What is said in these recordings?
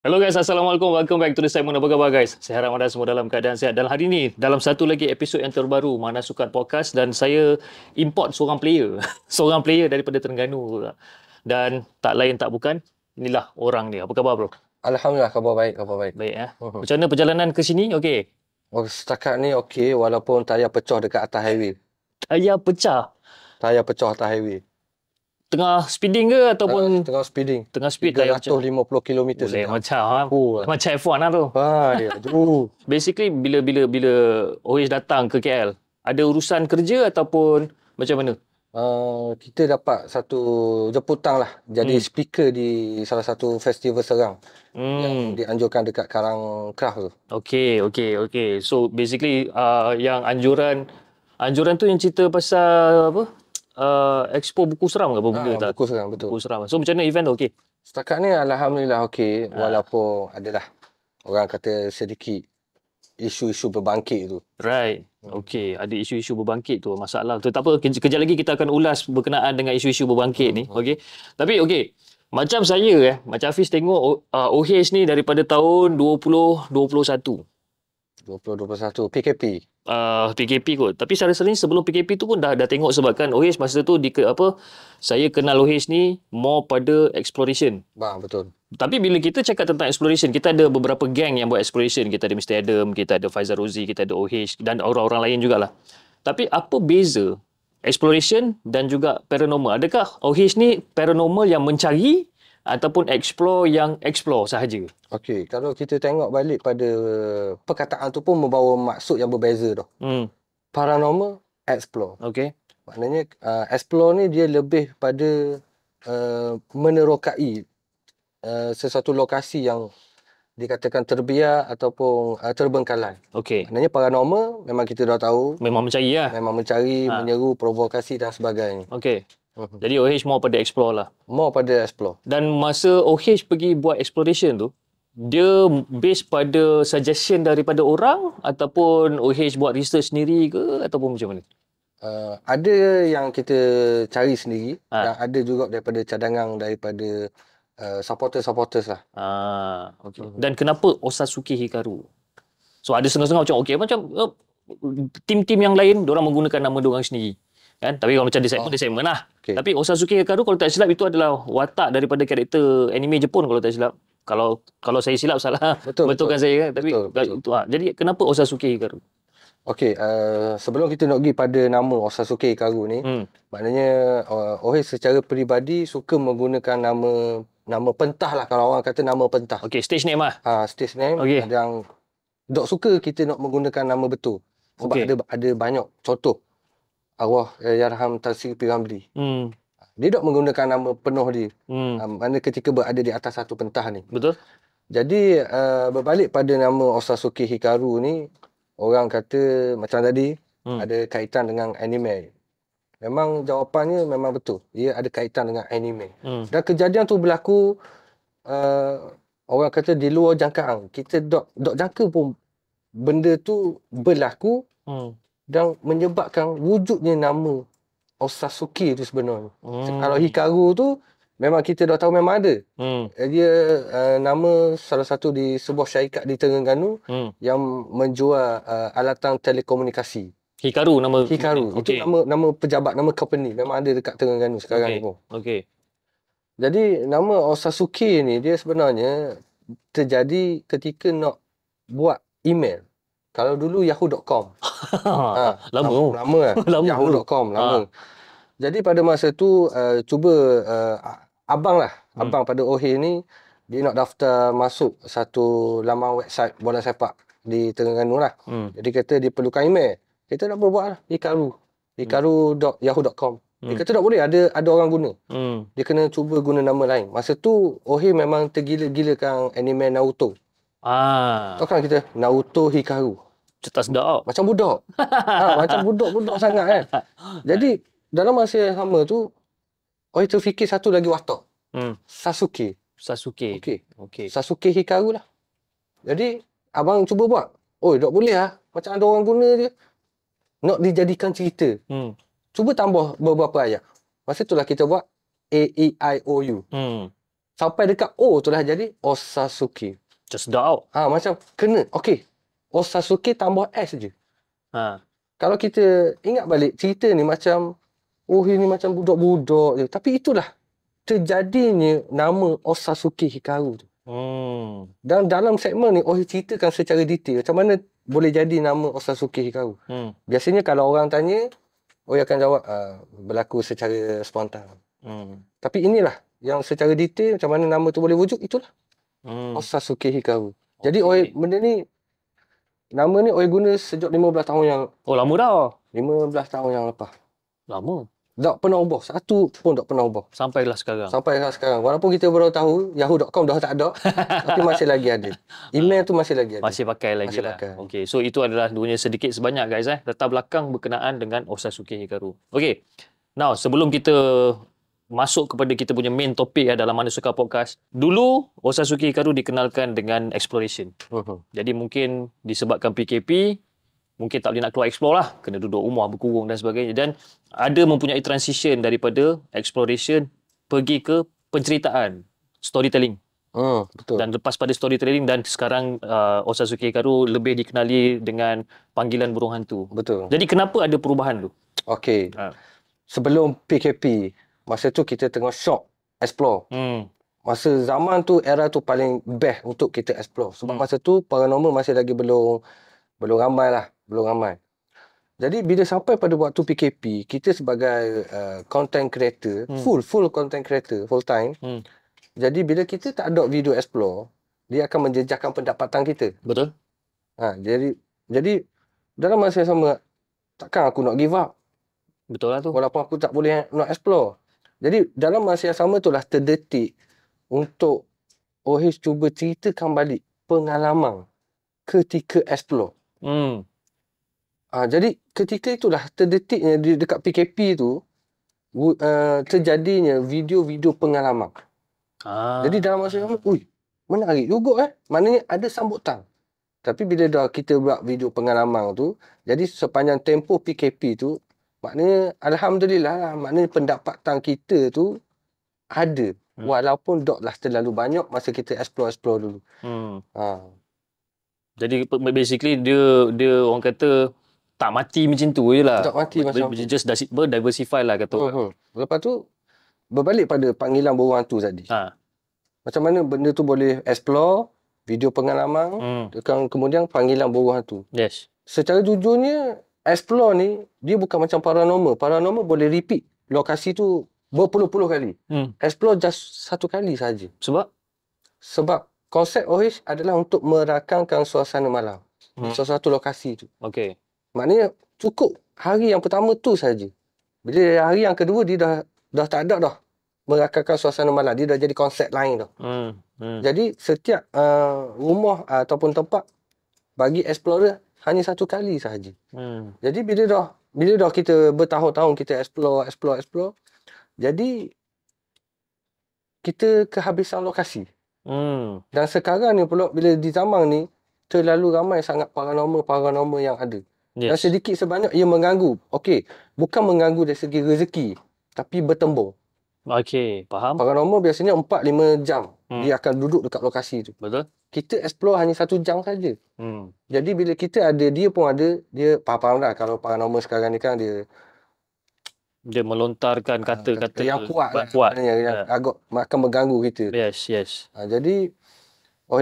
Hello guys, Assalamualaikum. Welcome back to the segment. Apa khabar guys? Saya harap anda semua dalam keadaan sihat. Dan hari ini, dalam satu lagi episod yang terbaru, Mana Sukat Podcast, dan saya import seorang player. Seorang player daripada Terengganu pula. Dan tak lain tak bukan, inilah orang dia. Apa khabar bro? Alhamdulillah, khabar baik, khabar baik. Baik ya. Mhm. Macam mana perjalanan ke sini? Okey. Oh, setakat ni okey walaupun tayar pecah dekat atas highway. Tayar pecah. Tayar pecah atas highway. Tengah speeding ke ataupun Tengah speeding. tengah speed tayar pecah? 350 km Boleh sejam. macam Oh. macam F1 lah tu. Ya, jauh. Basically bila OH datang ke KL, ada urusan kerja ataupun macam mana? Kita dapat satu jemputan lah. Jadi speaker di salah satu festival serang yang dianjurkan dekat Karang Craft tu. Okay. So basically yang anjuran tu yang cerita pasal apa? Expo buku seram ke apa benda tak? Buku serang, betul. Buku seram. So macam mana event tu? Okey. Setakat ni alhamdulillah okey walaupun adalah orang kata sedikit isu-isu berbangkit tu. Right. Okey, ada isu-isu berbangkit tu masalah tu. Tak apa, kejap lagi kita akan ulas berkenaan dengan isu-isu berbangkit ni. Okey. Tapi okey, macam saya macam Hafiz tengok OH ni daripada tahun 2021. 2021 PKP. PKP kot. Tapi sebenarnya sebelum PKP tu pun dah tengok sebabkan OH masa tu saya kenal OH ni more pada exploration. Bang, betul. Tapi bila kita cakap tentang exploration, kita ada beberapa gang yang buat exploration. Kita ada Mr. Adam, kita ada Faizal Rozi, kita ada OH dan orang-orang lain jugalah. Tapi apa beza exploration dan juga paranormal? Adakah OH ni paranormal yang mencari ataupun explore yang explore sahaja? Okey, kalau kita tengok balik pada perkataan tu pun membawa maksud yang berbeza tau. Paranormal, explore. Okey. Maknanya explore ni dia lebih pada menerokai sesuatu lokasi yang dikatakan terbiar ataupun terbengkalai. Okey. Maknanya paranormal memang kita dah tahu. Memang mencari lah. Memang mencari, menyeru, provokasi dan sebagainya. Okey. Jadi OH more pada explore lah. More pada explore. Dan masa OH pergi buat exploration tu, dia base pada suggestion daripada orang ataupun OH buat research sendiri ke ataupun macam mana? Ada yang kita cari sendiri dan ada juga daripada cadangan daripada supporters lah. Okay. Dan kenapa Osazuke Hikaru? So ada setengah-setengah macam okey macam tim-tim yang lain diorang menggunakan nama diorang sendiri. Kan? Tapi kalau macam di segmen lah. Okay. Tapi Osazuke Hikaru kalau tak silap itu adalah watak daripada karakter anime Jepun kalau tak silap. Kalau saya silap salah. Betulkan saya kan. Tapi betul. Jadi kenapa Osazuke Hikaru? Okey, sebelum kita nak pergi pada nama Osazuke Hikaru ni, maknanya OH secara peribadi suka menggunakan nama pentah lah, kalau orang kata nama pentah. Okey, stage name lah. Stage name. Okay. Yang tak suka kita nak menggunakan nama betul. Sebab ada banyak contoh. Arwah Yarham Tan Sri P. Ramlee. Dia tak menggunakan nama penuh dia. Mana ketika berada di atas satu pentah ni. Betul. Jadi berbalik pada nama Osazuke Hikaru ni, orang kata macam tadi ada kaitan dengan anime. Memang jawapannya memang betul. Ia ada kaitan dengan anime. Dan kejadian tu berlaku orang kata di luar jangkaan. Kita dok jangka pun benda tu berlaku dan menyebabkan wujudnya nama Osazuke tu sebenarnya. Kalau Hikaru tu memang kita dah tahu memang ada. Dia nama salah satu di sebuah syarikat di Terengganu yang menjual alatan telekomunikasi. Hikaru nama. Hikaru. Itu nama pejabat, nama company. Memang ada dekat Terengganu sekarang ni pun. Okey. Jadi nama Osazuke ni dia sebenarnya terjadi ketika nak buat email. Kalau dulu yahoo.com. Lama kan? Yahoo.com lama. Jadi pada masa tu cuba abang pada OH ni dia nak daftar masuk satu laman website bola sepak di Terengganu lah. Jadi kata dia perlukan email. Kita nak buat lah hikaru.yahoo.com. Dia kata tak boleh, ada orang guna. Dia kena cuba guna nama lain. Masa tu OH memang tergila-gilakan anime Naruto. Tahu kan kita Naruto Hikaru. Cetas sedap. Macam budak. Macam budak sangat kan. Jadi dalam masa yang sama tu OH terfikir satu lagi watak. Sasuke. Okey. Sasuke Hikaru lah. Jadi abang cuba buat. Tak boleh lah. Macam ada orang guna je. Nak dijadikan cerita. Cuba tambah beberapa ayat. Masa itulah kita buat A, E, I, O, U. sampai dekat O tu dah jadi Osasuke. Just out. Macam kena. Okey. Osasuke tambah S je. Ha. Kalau kita ingat balik cerita ni macam ini macam budak-budak je. Tapi itulah terjadinya nama Osasuke Hikaru tu. Dan dalam segmen ni ceritakan secara detail macam mana boleh jadi nama Osasuke Hikaru. Biasanya kalau orang tanya, akan jawab berlaku secara spontan. Tapi inilah yang secara detail macam mana nama tu boleh wujud, itulah Osasuke Hikaru. Jadi benda ni, nama ni guna sejak 15 tahun yang... lama dah. 15 tahun yang lepas. Lama. Tak pernah ubah. Satu pun tak pernah ubah. Sampailah sekarang. Walaupun kita baru tahu yahoo.com dah tak ada, tapi masih lagi ada. Email tu masih lagi ada. Masih pakai lagi lah. Okey, so itu adalah dunia sedikit sebanyak guys latar belakang berkenaan dengan Osasuke Hikaru. Okey. Now, sebelum kita masuk kepada kita punya main topik dalam Mana Suka Podcast. Dulu Osasuke Hikaru dikenalkan dengan exploration. Jadi mungkin disebabkan PKP, mungkin tak boleh nak keluar explore lah. Kena duduk rumah, berkurung dan sebagainya. Dan ada mempunyai transition daripada exploration pergi ke penceritaan, storytelling. Betul. Dan lepas pada storytelling dan sekarang Osasuke Hikaru lebih dikenali dengan panggilan burung hantu. Betul. Jadi kenapa ada perubahan tu? Okey. Sebelum PKP, masa tu kita tengah shock explore. Masa zaman tu, era tu paling best untuk kita explore. Sebab masa tu paranormal masih lagi belum ramai lah. Belum ramai. Jadi bila sampai pada waktu PKP, kita sebagai content creator, full content creator, full time. Jadi bila kita tak ada video explore, dia akan menjejaskan pendapatan kita. Betul. Jadi dalam masa yang sama, takkan aku nak give up. Betul lah tu. Walaupun aku tak boleh nak explore. Jadi dalam masa yang sama tu lah terdetik untuk OH cuba ceritakan balik pengalaman ketika explore. Jadi ketika itulah terdetiknya dekat PKP tu terjadinya video-video pengalaman. Jadi dalam masa yang sama, menarik juga maknanya ada sambutan. Tapi bila dah kita buat video pengalaman tu, jadi sepanjang tempoh PKP tu, maknanya alhamdulillah lah, maknanya pendapatan kita tu ada. Walaupun taklah terlalu banyak masa kita explore dulu. Jadi basically dia orang kata tak mati macam tu je lah. Tak mati macam tu. Just diversify lah kata orang. Lepas tu, berbalik pada panggilan burung hantu tadi. Macam mana benda tu boleh explore, video pengalaman, kemudian panggilan burung hantu. Yes. Secara jujurnya, explore ni, dia bukan macam paranormal. Paranormal boleh repeat lokasi tu berpuluh-puluh kali. Explore just satu kali saja. Sebab konsep OH adalah untuk merakamkan suasana malam. Sesuatu lokasi tu. Okey. Maknanya cukup hari yang pertama tu saja. Bila hari yang kedua dia dah tak ada dah merakamkan suasana malam. Dia dah jadi konsep lain dah. Jadi setiap rumah ataupun tempat bagi explorer hanya satu kali sahaja. Jadi bila dah kita bertahun-tahun kita explore, jadi kita kehabisan lokasi. Dan sekarang ni pula bila di zaman ni terlalu ramai sangat paranormal yang ada. Dan sedikit sebanyak ia mengganggu. Okey, bukan mengganggu dari segi rezeki, tapi bertembung. Okey, faham. Paranormal biasanya 4-5 jam dia akan duduk dekat lokasi tu. Betul. Kita explore hanya 1 jam saja. Jadi bila kita ada, dia pun ada, dia faham dah kalau paranormal sekarang ni kan dia melontarkan kata-kata yang kuat. Yang agak akan mengganggu kita. Yes. Jadi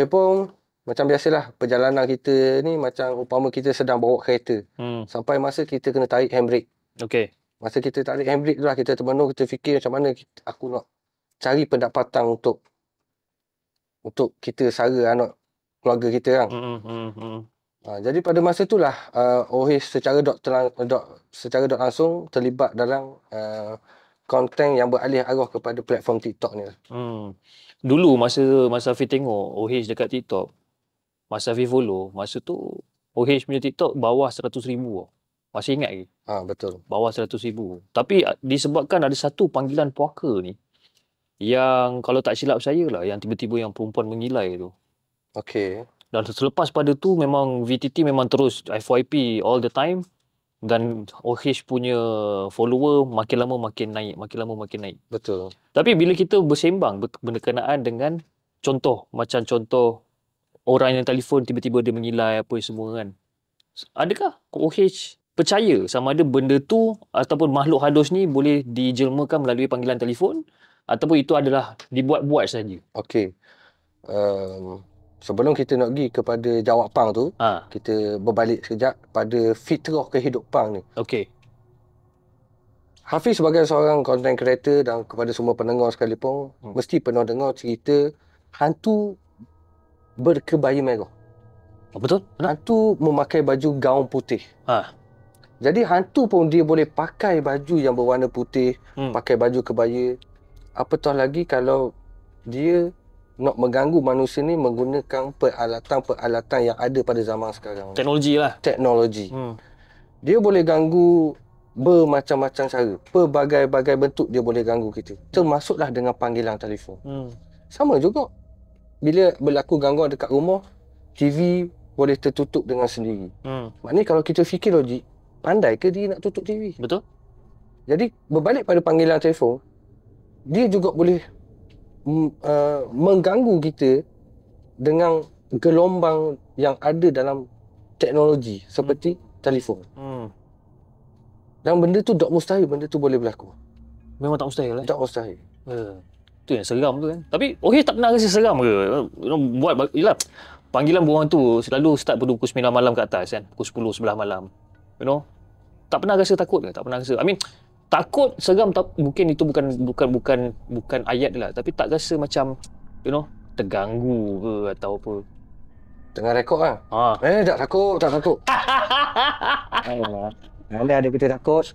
pun macam biasalah perjalanan kita ni macam umpama kita sedang bawa kereta. Sampai masa kita kena tarik handbrake. Okey. Masa kita tarik handbrake tu lah kita termenung, kita fikir macam mana aku nak cari pendapatan untuk kita sara anak keluarga kita kan. Jadi pada masa itulah OH secara dok langsung terlibat dalam konten yang beralih arah kepada platform TikTok ni. Dulu masa Hafiz tengok OH dekat TikTok, masa Hafiz follow, masa tu OH punya TikTok bawah 100,000. Masih ingat lagi? Betul. Bawah 100,000. Tapi disebabkan ada satu panggilan puaka ni yang kalau tak silap saya lah, yang tiba-tiba yang perempuan mengilai tu. Okey. Dan selepas pada tu memang VTT memang terus FYP all the time. Dan OH punya follower makin lama makin naik, makin lama makin naik. Betul. Tapi bila kita bersembang berkenaan dengan contoh, macam contoh orang yang telefon tiba-tiba dia mengilai apa semua kan. Adakah OH percaya sama ada benda tu ataupun makhluk halus ni boleh dijelmakan melalui panggilan telefon ataupun itu adalah dibuat-buat saja? Okey. Sebelum kita nak pergi kepada jawapan tu, kita berbalik sekejap pada fitrah kehidupan ni. Okey. Hafiz sebagai seorang content creator dan kepada semua pendengar sekalipun, mesti pernah dengar cerita hantu berkebaya merah. Betul? Hantu memakai baju gaun putih. Jadi hantu pun dia boleh pakai baju yang berwarna putih, pakai baju kebaya. Apatah lagi kalau dia nak mengganggu manusia ni menggunakan peralatan-peralatan yang ada pada zaman sekarang. Teknologi lah. Teknologi. Dia boleh ganggu bermacam-macam cara. Pelbagai-bagai bentuk dia boleh ganggu kita. Termasuklah dengan panggilan telefon. Sama juga. Bila berlaku gangguan dekat rumah, TV boleh tertutup dengan sendiri. Maknanya kalau kita fikir logik, pandai ke dia nak tutup TV? Betul. Jadi berbalik pada panggilan telefon, dia juga boleh mengganggu kita dengan gelombang yang ada dalam teknologi seperti telefon. Dan benda tu tak mustahil, benda tu boleh berlaku. Memang tak mustahil lah. Tak mustahil. Tu yang seram tu kan. Tapi tak pernah rasa seram ke? Buat yalah, panggilan borang tu selalu start pada pukul 9 malam ke atas kan. Pukul 10 11 malam. Tak pernah rasa takut ke? Tak pernah rasa. Takut, seram mungkin itu bukan ayat dia lah, tapi tak rasa macam terganggu ke atau apa. Tengah rekod lah. Tak takut. Anda ada kita takut.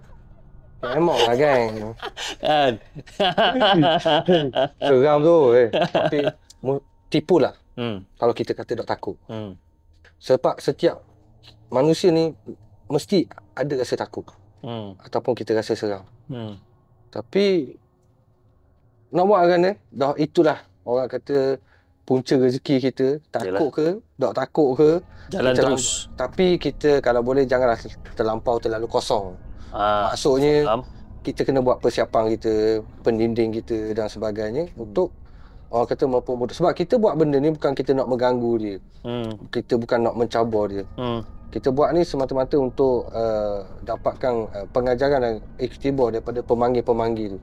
Memang lah geng. Kan. Seram tu. Tapi tipulah. Kalau kita kata tak takut. Sebab setiap manusia ni mesti ada rasa takut. Ataupun kita rasa seram. Tapi nak buat kan dah itulah orang kata punca rezeki kita. Takut ke, tak takut ke, jalan terus. Tapi kita kalau boleh janganlah terlalu kosong. Maksudnya kita kena buat persiapan kita, pendinding kita dan sebagainya untuk orang kata mempermudah. Sebab kita buat benda ni bukan kita nak mengganggu dia. Kita bukan nak mencabar dia. Kita buat ni semata-mata untuk dapatkan pengajaran dan iktibar daripada pemanggil-pemanggil.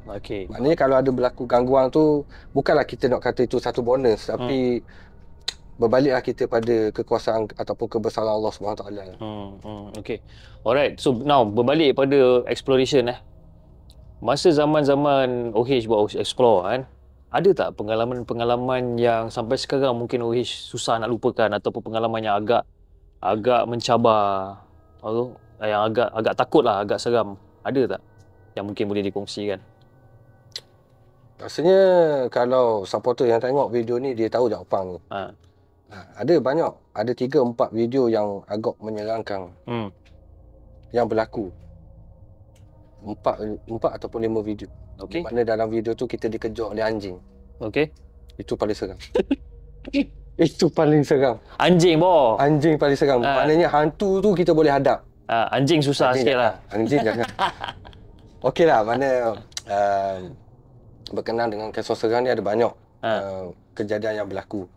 Maknanya kalau ada berlaku gangguan tu, bukanlah kita nak kata itu satu bonus, tapi berbaliklah kita pada kekuasaan ataupun kebesaran Allah SWT. Okay. Alright. So now berbalik pada exploration Masa zaman-zaman OH buat explore kan, ada tak pengalaman-pengalaman yang sampai sekarang mungkin OH susah nak lupakan ataupun pengalaman yang agak mencabar atau yang agak takut lah, agak seram, ada tak yang mungkin boleh dikongsikan? Rasanya kalau supporter yang tengok video ni dia tahu jawapan ni. Ada banyak, ada 3-4 video yang agak menyerangkan yang berlaku. 4 ataupun 5 video. Di mana dalam video tu kita dikejar oleh anjing. Itu paling seram. Itu paling seram. Anjing Anjing paling seram. Maknanya hantu tu kita boleh hadap. Anjing susah sikit lah. Anjing jangan. Okey lah, mana berkenaan dengan kisah seram ni ada banyak kejadian yang berlaku.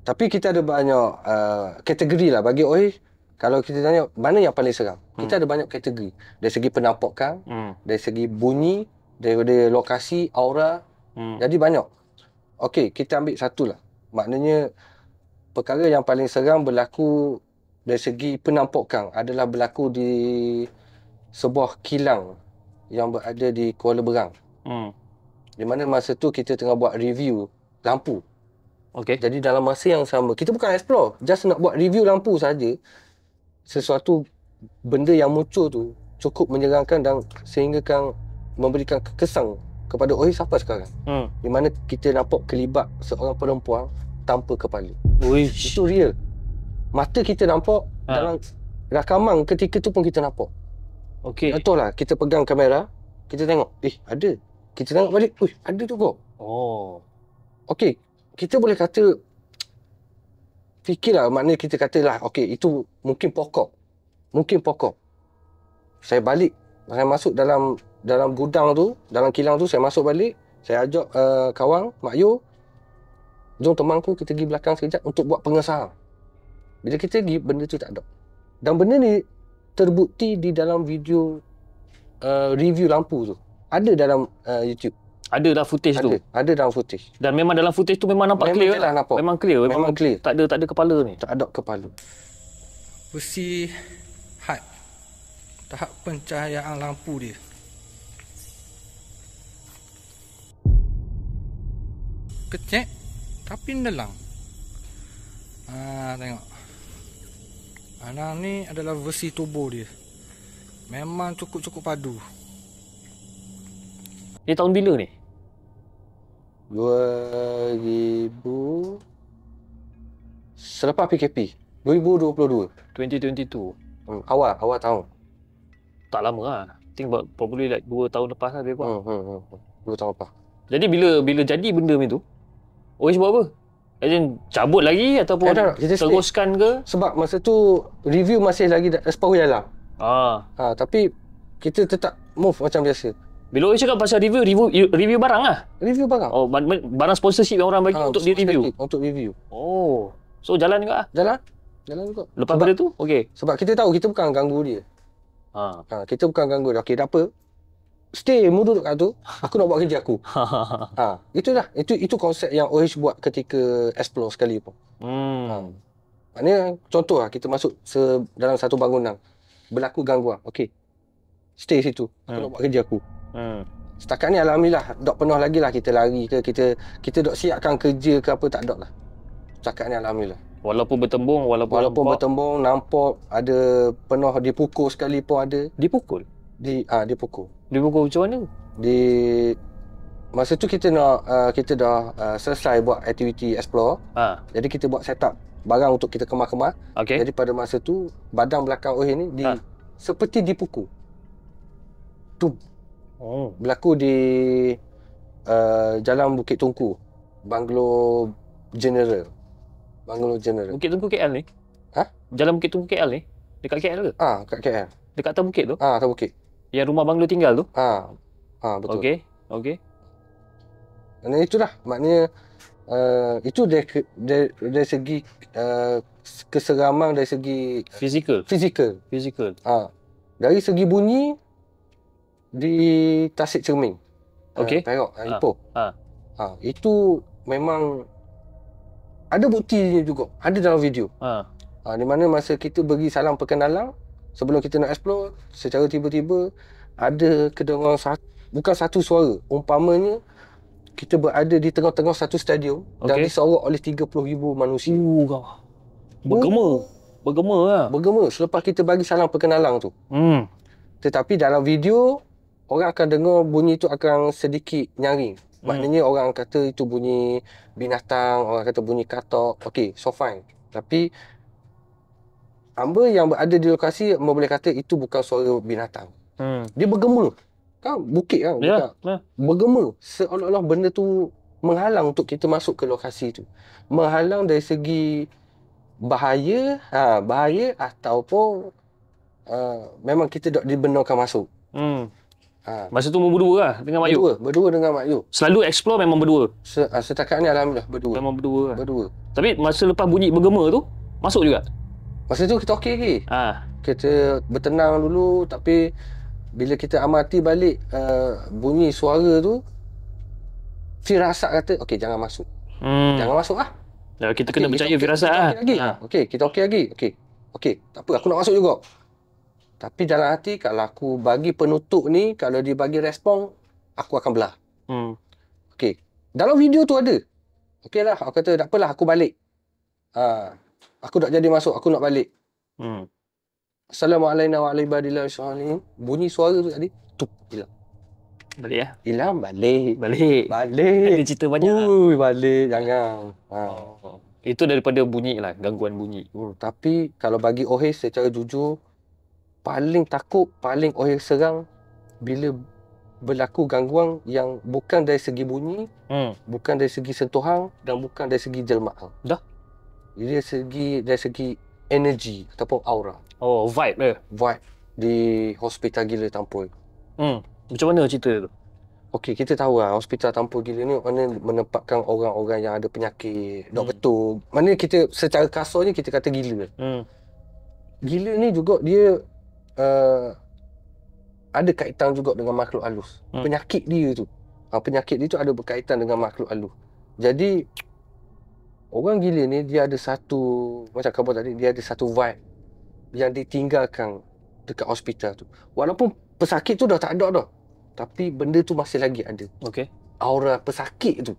Tapi kita ada banyak kategori lah bagi kalau kita tanya mana yang paling seram. Kita ada banyak kategori. Dari segi penampakan, dari segi bunyi, dari lokasi, aura. Jadi banyak. Okey, kita ambil satu lah. Maknanya perkara yang paling seram berlaku dari segi penampakan adalah berlaku di sebuah kilang yang berada di Kuala Berang. Di mana masa tu kita tengah buat review lampu. Jadi dalam masa yang sama, kita bukan explore, just nak buat review lampu saja. Sesuatu benda yang muncul tu cukup menyeramkan dan sehinggakan memberikan kesan kepada siapa sekarang. Di mana kita nampak kelibat seorang perempuan tanpa kepala. Itu real. Mata kita nampak, dalam rakaman ketika tu pun kita nampak. Contohlah, kita pegang kamera, kita tengok, ada. Kita tengok balik, ada juga. Okey, kita boleh kata, fikirlah, maknanya kita katalah, okey, itu mungkin pokok. saya balik. Saya masuk dalam gudang tu, dalam kilang tu, saya masuk balik. Saya ajak kawan, Mak Yu, jom temanku kita pergi belakang sekejap untuk buat pengesahan. Bila kita pergi, benda tu tak ada. Dan benda ni terbukti di dalam video review lampu tu. Ada dalam YouTube. Ada dalam footage tu. Ada dalam footage. Dan memang dalam footage tu memang nampak clear lah. Nampak. Memang clear. Memang clear. Tak ada kepala ni. Tak ada kepala. Besi HUD. Tahap pencahayaan lampu dia. Kecek tapi nelang. Tengok. Ni adalah versi turbo dia. Memang cukup-cukup padu. Ni tahun bila ni? 2000 selepas PKP 2022. 2022. Awal tahun. Tak lama lah. I think probably like 2 tahun lepas lah dia buat. 2 tahun lepas. Jadi bila jadi benda ni tu, OH buat apa? As in, cabut lagi ataupun teruskan ke? Sebab masa tu review masih lagi separuh jalan. Tapi kita tetap move macam biasa. Bila OH cakap pasal review barang lah? Review barang. Oh, barang sponsorship yang orang bagi untuk di-review? Untuk review. Oh, so jalan juga lah? Jalan juga. Lepas pada tu, okey. Sebab kita tahu kita bukan ganggu dia. Kita bukan ganggu dia. Okey, tak apa. Stay, mu duduk kat tu. Aku nak buat kerja aku. Itulah. Itu konsep yang OH buat ketika explore sekali pun. Maknanya contoh lah, kita masuk dalam satu bangunan. Berlaku gangguan. Okey. Stay situ. Aku nak buat kerja aku. Setakat ni alhamdulillah dok penuh lagi lah kita lari ke, kita dok siapkan kerja ke apa, tak dok lah. Setakat ni alhamdulillah. Walaupun bertembung, bertembung, nampak ada penuh dipukul sekali pun ada. Dipukul? Dipukul. Dipukul macam mana? Masa tu kita dah selesai buat aktiviti explore. Jadi kita buat setup barang untuk kita kemas-kemas. Jadi pada masa tu badan belakang OH ni seperti dipukul. Berlaku di Jalan Bukit Tungku, Banglo General. Bukit Tungku KL ni? Jalan Bukit Tungku KL ni? Dekat KL ke? Kat KL. Dekat atas bukit tu? Atas bukit. Yang rumah banglo tinggal tu? Betul. Okey. Dan itulah, maknanya itu dari segi keseraman, dari segi fizikal. Dari segi bunyi di Tasik Cermin. Okey. Perak, Ipoh. Itu memang ada bukti juga. Ada dalam video. Di mana masa kita bagi salam perkenalan, sebelum kita nak explore, secara tiba-tiba ada kedengaran bukan satu suara. Umpamanya kita berada di tengah-tengah satu stadium dan disorok oleh 30,000 manusia. Bergema lah. Bergema selepas kita bagi salam perkenalan tu. Tetapi dalam video, orang akan dengar bunyi tu akan sedikit nyaring. Maknanya orang kata itu bunyi binatang, orang kata bunyi katak. Okey, so fine. Tapi hamba yang berada di lokasi boleh kata itu bukan suara binatang. Dia bergema. Kan bukit kan? Bergema. Seolah-olah benda tu menghalang untuk kita masuk ke lokasi tu. Menghalang dari segi bahaya ataupun memang kita tak dibenarkan masuk. Masa tu berdua lah dengan Mak Yu? Berdua dengan Mak Yu. Selalu explore memang berdua? Setakat ni alhamdulillah berdua. Memang berdua lah. Berdua. Tapi masa lepas bunyi bergema tu, masuk juga? Masa tu kita okey lagi. Kita bertenang dulu, tapi bila kita amati balik bunyi suara tu, firasat kata, okey jangan masuk. Jangan masuk lah. Kita kena percaya firasat lah. Okey, kita okey lagi. Okey, tak apa, aku nak masuk juga. Tapi dalam hati, kalau aku bagi penutup ni, kalau dia bagi respon, aku akan belah. Okey. Dalam video tu ada. Okey lah, aku kata, tak apalah, aku balik. Aku tak jadi masuk, aku nak balik. Assalamualaikum warahmatullahi wabarakatuh. Bunyi suara tu tadi, hilang. Balik ya? Hilang, balik. Ada cerita banyak. Balik, jangan. Itu daripada bunyi lah, gangguan bunyi. Tapi kalau bagi OH secara jujur, paling takut, paling OH serang bila berlaku gangguan yang bukan dari segi bunyi, bukan dari segi sentuhan dan bukan dari segi jelmaan. Dari segi energi ataupun aura. Vibe dia. Vibe. di Hospital Gila Tampoi. Macam mana cerita tu? Okey, kita tahu lah Hospital Tampoi Gila ni mana menempatkan orang-orang yang ada penyakit, dok betul. Mana kita secara kasarnya kita kata gila. Gila ni juga dia ada kaitan juga dengan makhluk halus. Penyakit dia tu. Penyakit dia tu ada berkaitan dengan makhluk halus. Jadi orang gila ni dia ada satu, macam khabar tadi, dia ada satu vibe yang ditinggalkan dekat hospital tu. Walaupun pesakit tu dah tak ada dah, tapi benda tu masih lagi ada. Okey. Aura pesakit tu.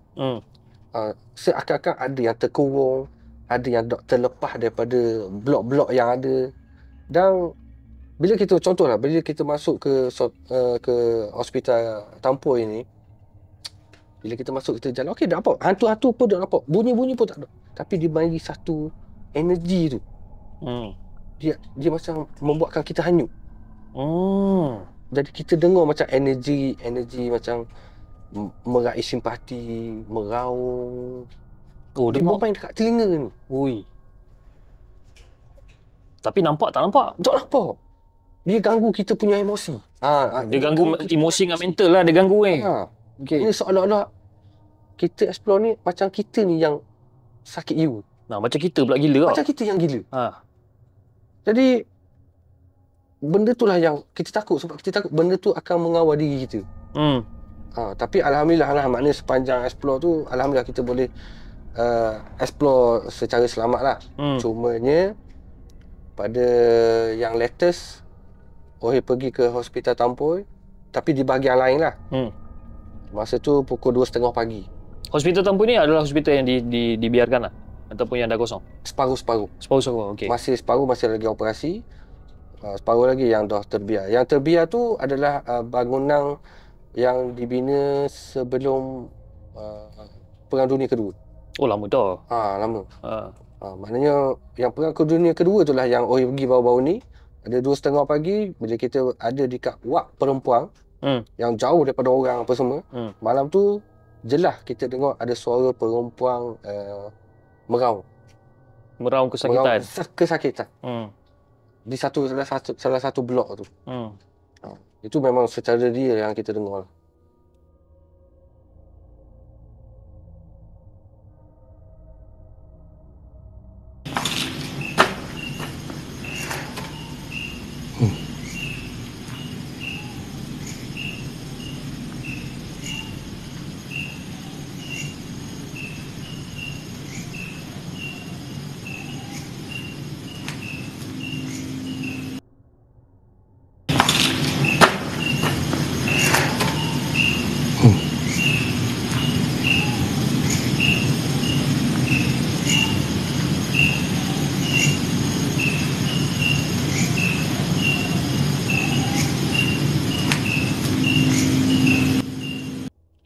Seakan-akan ada yang terkurung, ada yang terlepas daripada blok-blok yang ada. Dan bila kita, contohlah, bila kita masuk ke hospital Tampoi ni, bila kita masuk, kita jalan, okey, tak apa, hantu-hantu pun tak nampak, bunyi-bunyi pun tak ada, tapi dia bagi satu energi tu. Dia macam membuatkan kita hanyut. Jadi kita dengar macam energi macam meraih simpati, meraung. Dia main dekat telinga ni. Ui. Tapi nampak tak nampak? Tak nampak. Dia ganggu kita punya emosi. Dia ganggu emosi dengan mental lah, dia ganggu Okay. Ini seolah-olah kita explore ni macam kita ni yang sakit jiwa. Macam kita pula gila. Macam kita yang gila. Jadi benda tu lah yang kita takut, sebab kita takut benda tu akan mengawal diri kita. Tapi alhamdulillah lah, maknanya sepanjang explore tu alhamdulillah kita boleh explore secara selamat lah. Cumanya pada yang latest Ohir pergi ke Hospital Tampoi, tapi di bahagian lain lah. Masa tu pukul 2.30 pagi. Hospital Tampoi ni adalah hospital yang dibiarkan lah? Ataupun yang dah kosong? Separuh-separuh. Separuh-separuh, okey. Masih separuh, masih lagi operasi. Separuh lagi yang dah terbiar. Yang terbiar tu adalah bangunan yang dibina sebelum Perang Dunia Kedua. Oh, lama dah. Lama. Maknanya yang Perang Dunia Kedua tu lah yang Ohir pergi baru-baru ni. Ada 2.30 pagi, bila kita ada dekat ward perempuan yang jauh daripada orang apa semua. Malam tu jelas kita dengar ada suara perempuan meraung. Meraung kesakitan. Kesakitan. Di salah satu blok tu. Itu memang secara real yang kita dengar lah.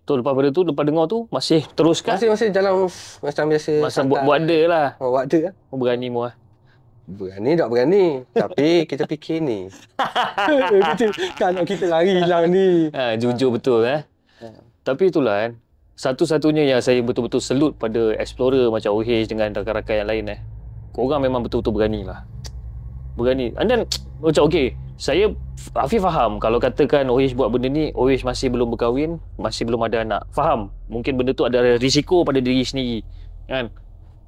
Tu lepas pada tu, lepas dengar tu masih teruskan? Masih jalan macam biasa. Masa buat ada lah. Buat ada lah. Berani mu lah. Berani tak berani. Tapi kita fikir ni. Kalau kita lari hilang ni. Jujur betul Tapi itulah kan. Satu-satunya yang saya betul-betul salute pada explorer macam OH dengan rakan-rakan yang lain korang memang betul-betul berani lah. Berani. And then macam saya Afiq faham kalau katakan OH buat benda ni, OH masih belum berkahwin, masih belum ada anak. Faham. Mungkin benda tu ada risiko pada diri sendiri. Kan?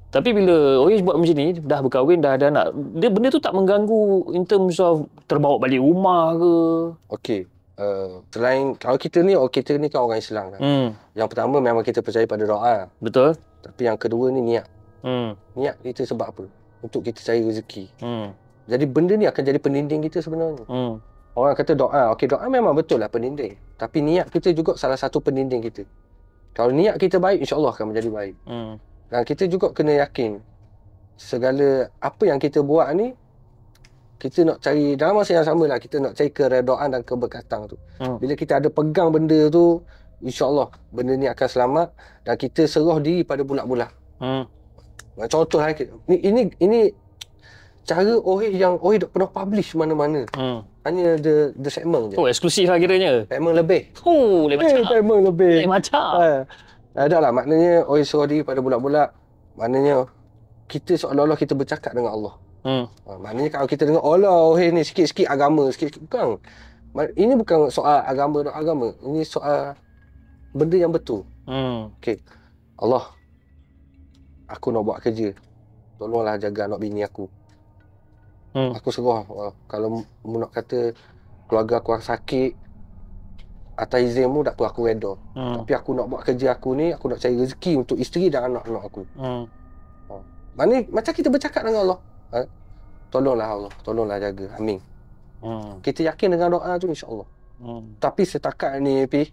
Tapi bila OH buat macam ni, dah berkahwin, dah ada anak, benda tu tak mengganggu in terms of terbawa balik rumah ke? Selain, kalau kita ni kan orang Islam kan. Yang pertama memang kita percaya pada doa. Betul. Tapi yang kedua ni niat. Niat kita sebab apa? Untuk kita cari rezeki. Jadi benda ni akan jadi pendinding kita sebenarnya. Orang kata doa. Doa memang betul lah pendinding. Tapi niat kita juga salah satu pendinding kita. Kalau niat kita baik, insya-Allah akan menjadi baik. Dan kita juga kena yakin segala apa yang kita buat ni, kita nak cari dalam masa yang sama lah, kita nak cari keredaan dan keberkatan tu. Bila kita ada pegang benda tu, insya-Allah benda ni akan selamat dan kita serah diri pada bulat-bulat. Contoh lah, ini cara OH yang OH tak pernah publish mana-mana. Hanya the segment je. Oh, eksklusif lah kiranya. Segment lebih. Lain macam. Segment lebih. Lain macam. Ada lah, maknanya OH serah diri pada bulat-bulat. Maknanya kita seolah-olah kita bercakap dengan Allah. Maknanya kalau kita dengar, oh lah, ni sikit-sikit agama, sikit-sikit. Bukan. Ini bukan soal agama dan agama. Ini soal benda yang betul. Okey. Allah, aku nak buat kerja. Tolonglah jaga anak bini aku. Aku serah. Kalau mu nak kata keluarga aku sakit, atas izin mu, tak apa, aku redha. Tapi aku nak buat kerja aku ni, aku nak cari rezeki untuk isteri dan anak-anak aku. Maknanya macam kita bercakap dengan Allah. Tolonglah Allah, tolonglah jaga. Amin. Kita yakin dengan doa tu, insya-Allah. Tapi setakat ni Pi,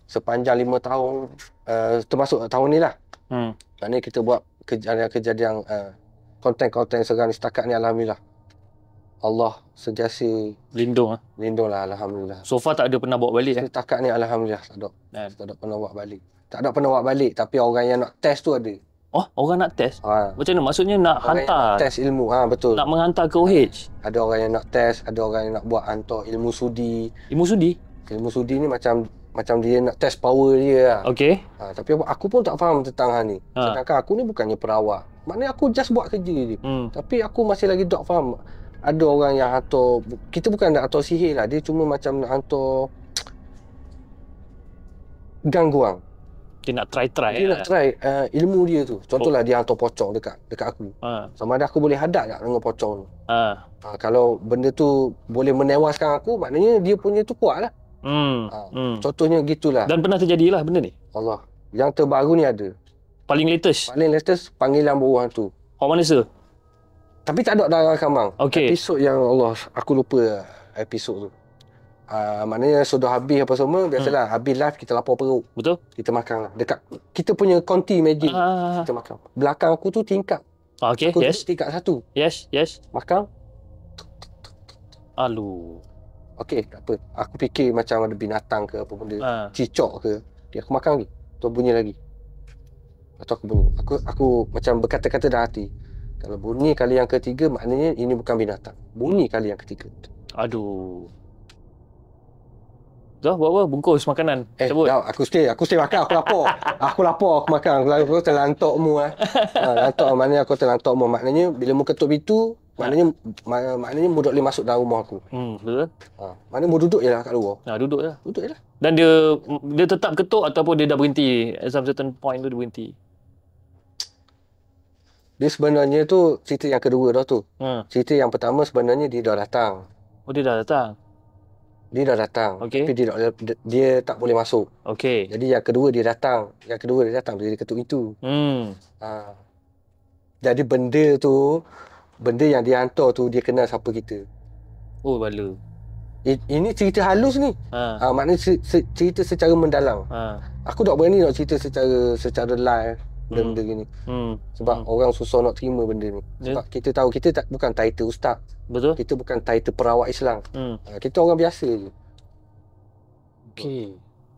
sepanjang 5 tahun, termasuk tahun ni lah. Maknanya kita buat kejadian konten-konten sekarang ni, setakat ni alhamdulillah. Allah sentiasa lindunglah, alhamdulillah. So far tak ada pernah bawa balik Setakat ni alhamdulillah tak ada pernah bawa balik. Tak ada pernah bawa balik, tapi orang yang nak test tu ada. Oh, orang nak test? Macam mana? Maksudnya nak orang hantar? Nak test ilmu, betul. Nak menghantar ke OH? Ada orang yang nak test, ada orang yang nak buat hantar ilmu sudi. Ilmu sudi? Ilmu sudi ni macam dia nak test power dia lah. Okey. Tapi aku pun tak faham tentang hal ni. Sedangkan aku ni bukannya perawat. Maknanya aku just buat kerja je. Tapi aku masih lagi tak faham. Ada orang yang hantar, kita bukan nak hantar sihir lah. Dia cuma macam nak hantar gangguan. Dia nak try. Dia nak try ilmu dia tu. Contohlah dia hantar pocong dekat aku. Sama ada aku boleh hadap tak dengan pocong tu. Kalau benda tu boleh menewaskan aku, maknanya dia punya tu kuat lah. Contohnya gitulah. Dan pernah terjadilah benda ni? Allah. Yang terbaru ni ada. Paling latest panggilan buruh hantu. Orang mana sir? Tapi tak ada dalam rakaman. Okay. Episod yang Allah, aku lupa episod tu. Maknanya sudah habis apa semua, biasalah habis live kita lapor perut. Betul? Kita makan lah. Dekat kita punya konti magic. Kita makan. Belakang aku tu tingkap. Okay, aku yes. Tingkap 1. Yes. Makan. Alu. Okey, tak apa. Aku fikir macam ada binatang ke apa benda. Cicak ke. Aku makan lagi. Tu bunyi lagi. Atau aku bunyi. Aku macam berkata-kata dalam hati. Kalau bunyi kali yang ketiga, maknanya ini bukan binatang. Bunyi kali yang ketiga. Aduh. Dah buat apa? Bungkus makanan. Cabut. Dah, aku stay makan, aku lapar. Aku makan. Aku terlantok mu lantok, maknanya aku terlantok mu. Maknanya bila mu ketuk pintu, maknanya mu tak boleh masuk dalam rumah aku. Betul. Maknanya mu duduk je lah kat luar. Duduk je lah. Dan dia tetap ketuk ataupun dia dah berhenti? At some certain point tu dia berhenti? Dia sebenarnya tu cerita yang kedua dah tu. Cerita yang pertama sebenarnya dia dah datang. Oh, dia dah datang? Dia dah datang. Okay. Tapi dia tak boleh masuk. Okey. Jadi yang kedua dia datang. Dia ketuk pintu. Jadi benda yang dia hantar tu, dia kenal siapa kita. Oh, bala. Ini cerita halus ni. Maknanya cerita secara mendalam. Aku tak berani nak cerita secara live benda gini. Sebab orang susah nak terima benda ni. Sebab kita tahu kita bukan title ustaz. Betul. Kita bukan title perawat Islam. Kita orang biasa je. Okey.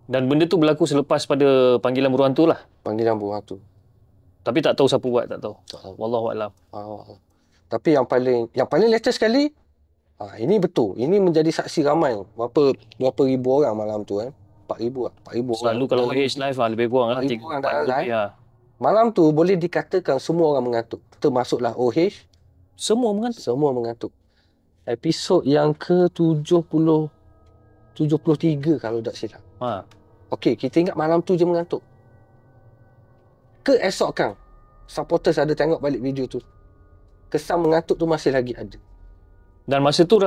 Dan benda tu berlaku selepas pada panggilan buruh hantu lah. Panggilan buruh hantu. Tapi tak tahu siapa buat, tak tahu. Wallahualam. Tapi yang paling latest sekali, ini betul. Ini menjadi saksi ramai. Berapa ribu orang malam tu 4,000 lah. 4,000 orang. Selalu kalau OH live lebih kurang lah 4,000 orang dah live. Malam tu boleh dikatakan semua orang mengantuk. Termasuklah OH. Semua mengantuk? Semua mengantuk. Episod yang ke-73 kalau tak silap. Okey, kita ingat malam tu je mengantuk. Keesokan, supporters ada tengok balik video tu. Kesan mengantuk tu masih lagi ada. Dan masa tu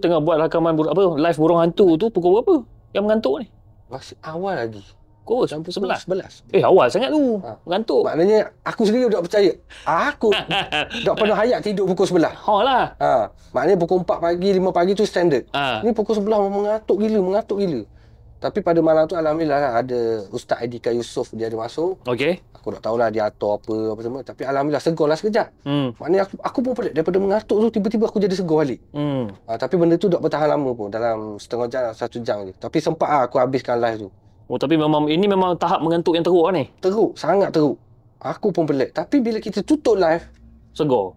tengah buat rakaman live burung hantu tu pukul berapa yang mengantuk ni? Masih awal lagi. Jam 11. Awal sangat tu. Mengantuk. Maknanya aku sendiri tak percaya. Aku tak pernah hayat tidur pukul 11. Lah. Maknanya pukul 4 pagi, 5 pagi tu standard. Ni pukul 11 mengantuk gila. Tapi pada malam tu alhamdulillah lah, ada Ustaz Aidika Yusof, dia ada masuk. Okey. Aku tak tahulah dia atur apa semua, tapi alhamdulillah segar lah sekejap. Maknanya aku pun pelik, daripada mengantuk tu tiba-tiba aku jadi segar balik. Tapi benda tu tak bertahan lama pun, dalam setengah jam, 1 jam je. Tapi sempat aku habiskan live tu. Oh, tapi ini memang tahap mengantuk yang teruk ni? Teruk, sangat teruk. Aku pun pelik. Tapi bila kita tutup live, segar.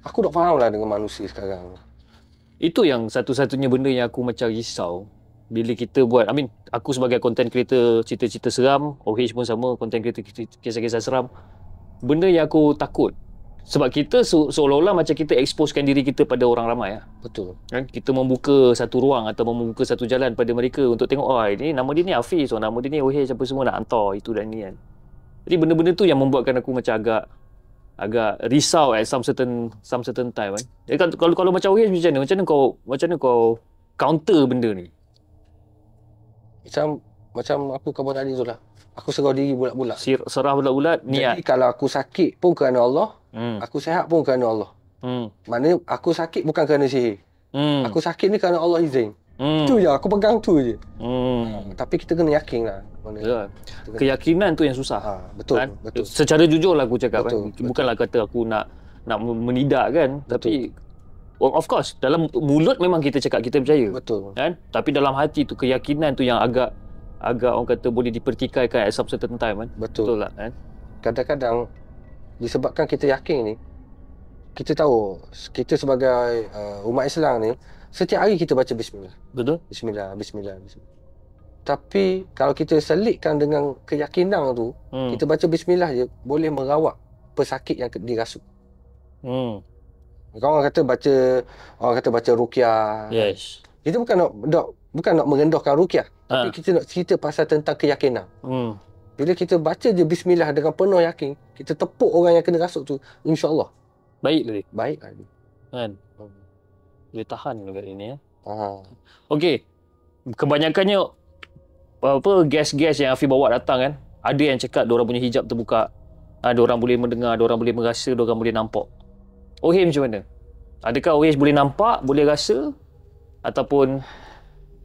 Aku tak faham lah dengan manusia sekarang. Itu yang satu-satunya benda yang aku macam risau. Bila kita buat, aku sebagai content creator cerita-cerita seram, OH pun sama, content creator kisah-kisah seram. Benda yang aku takut, Sebab kita seolah-olah macam kita exposekan diri kita pada orang ramai lah. Betul. Kan? Kita membuka satu ruang atau membuka satu jalan pada mereka untuk tengok, oh ini nama dia ni Hafiz, oh nama dia ni OH, apa semua nak hantar itu dan ni kan. Jadi benda-benda tu yang membuatkan aku macam agak risau at some certain time kan. Jadi kalau macam OH macam mana kau counter benda ni? Macam aku kamu tadi tu lah. Aku serah diri bulat-bulat. Serah bulat-bulat niat. Jadi kalau aku sakit pun kerana Allah, aku sihat pun kerana Allah. Maknanya aku sakit bukan kerana sihir. Aku sakit ni kerana Allah izin. Tu je, aku pegang tu je. Tapi kita kena yakin lah. Keyakinan tu yang susah. Betul, kan? betul. Secara jujur lah aku cakap betul, kan. Bukanlah kata aku nak menidak kan. Betul. Tapi of course dalam mulut memang kita cakap kita percaya. Betul. Kan? Tapi dalam hati tu keyakinan tu yang agak orang kata boleh dipertikaikan at some certain time kan. Betul lah kan. Kadang-kadang disebabkan kita yakin ni, kita tahu kita sebagai umat Islam ni setiap hari kita baca bismillah. Betul? Bismillah. Tapi kalau kita selitkan dengan keyakinan tu, kita baca bismillah je boleh merawat pesakit yang dirasuk. Orang kata baca ruqyah. Yes. Kita bukan nak merendahkan ruqyah, tapi kita nak cerita pasal tentang keyakinan. Bila kita baca je bismillah dengan penuh yakin, kita tepuk orang yang kena rasuk tu, insya-Allah baik tadi. Baik tadi. Kan? Boleh tahan juga ini ya. Okey. Kebanyakannya gas-gas yang Hafiz bawa datang kan, ada yang cakap diorang punya hijab terbuka. Diorang boleh mendengar, diorang boleh merasa, diorang boleh nampak. OH macam mana? Adakah OH boleh nampak, boleh rasa ataupun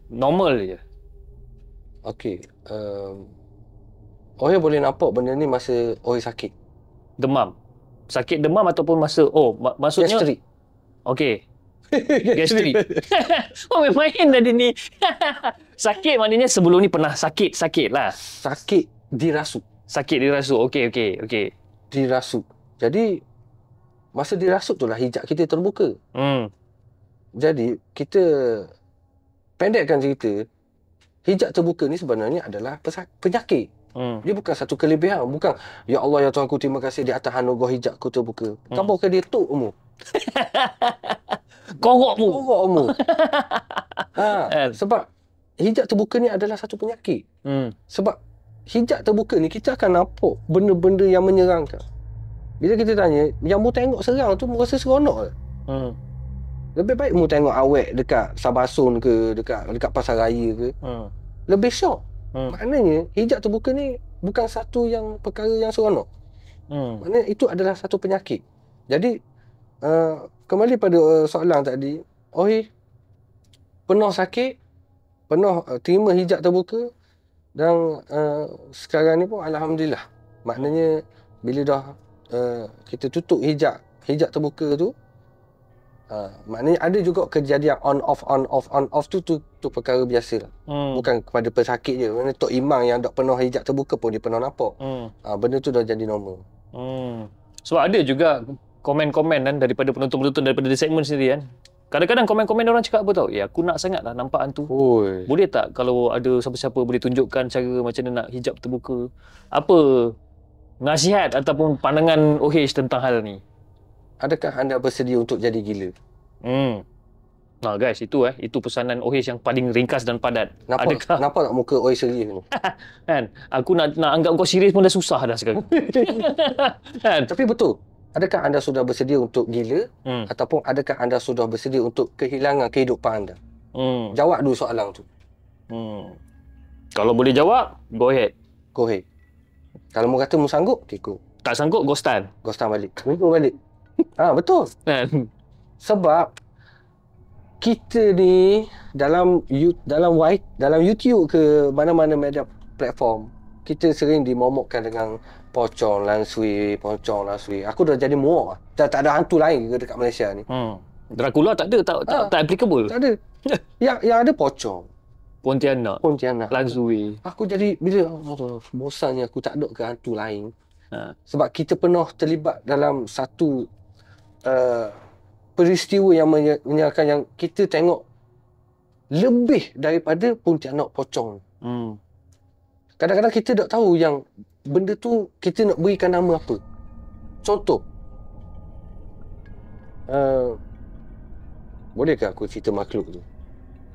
normal je? Okey. OH boleh nampak benda ni masa OH sakit. Demam. Sakit demam ataupun masa maksudnya Gastrik. Okey. Gastrik. Main tadi ni. Sakit maknanya sebelum ni pernah sakit lah. Sakit dirasuk. Sakit dirasuk. Okey. Dirasuk. Jadi masa dirasuk tu lah hijab kita terbuka. Jadi kita pendekkan cerita, hijab terbuka ni sebenarnya adalah penyakit. Dia bukan satu kelebihan. Bukan, ya Allah ya Tuhanku terima kasih di atas anugerah hijabku terbuka. Bukan dia tukmu. Korokmu. Sebab hijab terbuka ni adalah satu penyakit. Sebab hijab terbuka ni kita akan nampak benda-benda yang menyerangkan. Bila kita tanya, yang mu tengok serang tu mu rasa seronok ke? Lebih baik mu tengok awet dekat Sabasun ke, dekat pasar raya ke. Lebih syok. Maknanya hijab terbuka ni bukan satu yang perkara yang seronok. Maknanya itu adalah satu penyakit. Jadi kembali pada soalan tadi, penuh sakit, penuh terima hijab terbuka dan sekarang ni pun alhamdulillah. Maknanya bila dah kita tutup hijab terbuka tu, maknanya ada juga kejadian on off tu perkara biasa lah. Bukan kepada pesakit je. Maknanya Tok Imam yang dok penuh hijab terbuka pun dia pernah nampak. Benda tu dah jadi normal. Sebab ada juga komen-komen kan daripada penonton-penonton daripada segmen sendiri kan. Kadang-kadang komen-komen orang cakap apa tau? Aku nak sangat lah nampak hantu. Boleh tak kalau ada siapa-siapa boleh tunjukkan cara macam mana nak hijab terbuka? Apa nasihat ataupun pandangan OH tentang hal ni? Adakah anda bersedia untuk jadi gila? Nah guys, itu pesanan OH yang paling ringkas dan padat. Nampak tak muka OH serius ni? Kan? Aku nak anggap kau serius pun dah susah dah sekarang. Kan? Tapi betul. Adakah anda sudah bersedia untuk gila? Ataupun adakah anda sudah bersedia untuk kehilangan kehidupan anda? Jawab dulu soalan tu. Kalau boleh jawab, go ahead. Go ahead. Kalau mu kata mu sanggup, ikut. Tak sanggup, ghostan. Ghostan balik. Ikut balik. Betul. Sebab kita ni dalam YouTube ke mana-mana media platform, kita sering dimomokkan dengan pocong lansui. Aku dah jadi muak. Tak ada hantu lain ke dekat Malaysia ni. Dracula tak ada, tak applicable. Tak ada. yang ada pocong. Pontianak. Lansui. Aku jadi bila bosannya aku tak ada ke hantu lain. Sebab kita pernah terlibat dalam satu peristiwa yang menyatakan yang kita tengok lebih daripada Pontianak pocong. Kadang-kadang kita tak tahu yang benda tu kita nak berikan nama apa. Contoh, Bolehkah aku cerita makhluk tu?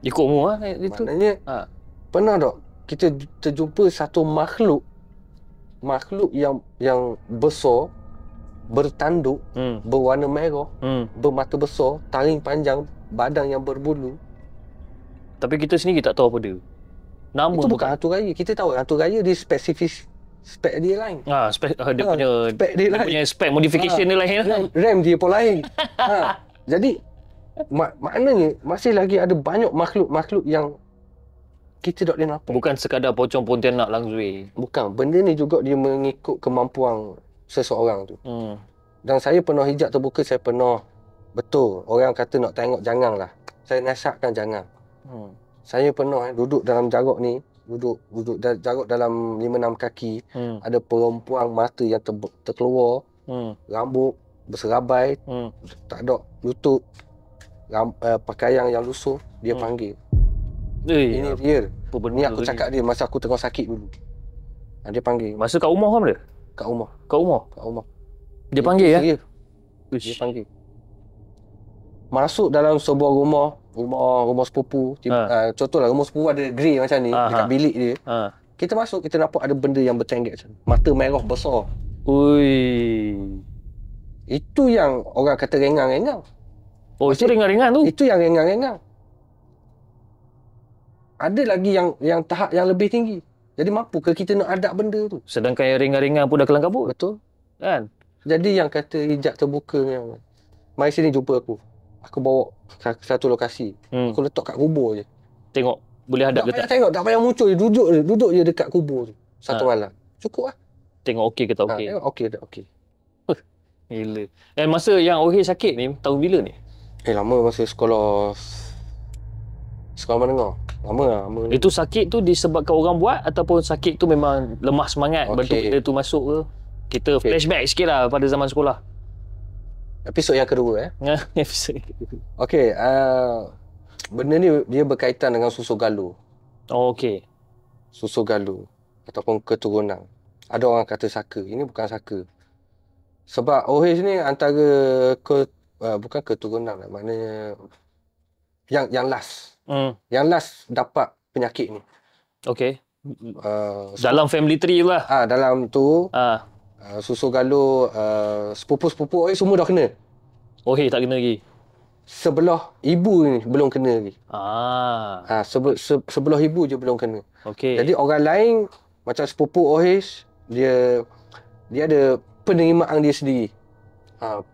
Ikut umur lah itu. Maknanya pernah tak kita terjumpa satu makhluk yang besar, bertanduk, berwarna merah, bermata besar, taring panjang, badan yang berbulu. Tapi kita sendiri tak tahu apa dia. Nama itu bukan hantu raya. Kita tahu hantu raya dia spek dia lain. Dia punya spek modification dia lain. RAM dia pun lain. Jadi maknanya masih lagi ada banyak makhluk-makhluk yang kita tak boleh nampak. Bukan sekadar pocong pontianak langzui. Bukan. Benda ni juga dia mengikut kemampuan seseorang tu. Dan saya pernah hijab terbuka, saya pernah, betul, orang kata nak tengok janganlah. Saya nasihatkan jangan. Saya pernah duduk dalam jarak ni, duduk jarak dalam 5-6 kaki, ada perempuan mata yang terkeluar, rambut berserabai, tak ada lutut, pakaian yang lusuh, dia panggil. Ini real. Ni aku cakap dia masa aku tengah sakit dulu. Dia panggil. Masa kat rumah kan dia? Kat rumah. Kat rumah? Kat rumah. Dia panggil ya? Dia panggil. Masuk dalam sebuah rumah sepupu. Contohlah rumah sepupu ada grey macam ni, dekat bilik dia. Kita masuk, kita nampak ada benda yang bertenggek macam ni. Mata merah besar. Ui. Itu yang orang kata rengang-rengang. Oh, itu ringan-ringan tu? Itu yang rengang-rengang. Ada lagi yang tahap yang lebih tinggi. Jadi mampukah kita nak hadap benda tu? Sedangkan yang ringan-ringan pun dah kelang kabut. Betul. Kan? Jadi yang kata hijab terbuka ni, mari sini jumpa aku. Aku bawa ke satu lokasi. Aku letak kat kubur je. Tengok boleh hadap ke tak? Tengok, tak payah muncul je. Duduk je dekat kubur tu. Satu malam. Cukup lah. Tengok okey ke tak okey? Tengok okey tak okey. Gila. Dan masa yang Ohir sakit ni, tahun bila ni? Lama masa sekolah menengah. Lama. Itu sakit tu disebabkan orang buat ataupun sakit tu memang lemah semangat bantu benda tu masuk ke? Kita flashback sikit lah pada zaman sekolah. Episod yang kedua Episod. Okey, benda ni dia berkaitan dengan susu galuh. Oh, okey. Susu galuh ataupun keturunan. Ada orang kata saka. Ini bukan saka. Sebab Ohir ni antara bukan keturunan lah. Maknanya yang last. Yang last dapat penyakit ni. Okey. Dalam family tree lah. Dalam tu susu galuh, sepupu-sepupu semua dah kena. Ohir tak kena lagi. Sebelah ibu ni belum kena lagi. Sebelah ibu je belum kena. Okey. Jadi orang lain macam sepupu Ohir, dia ada penerimaan dia sendiri.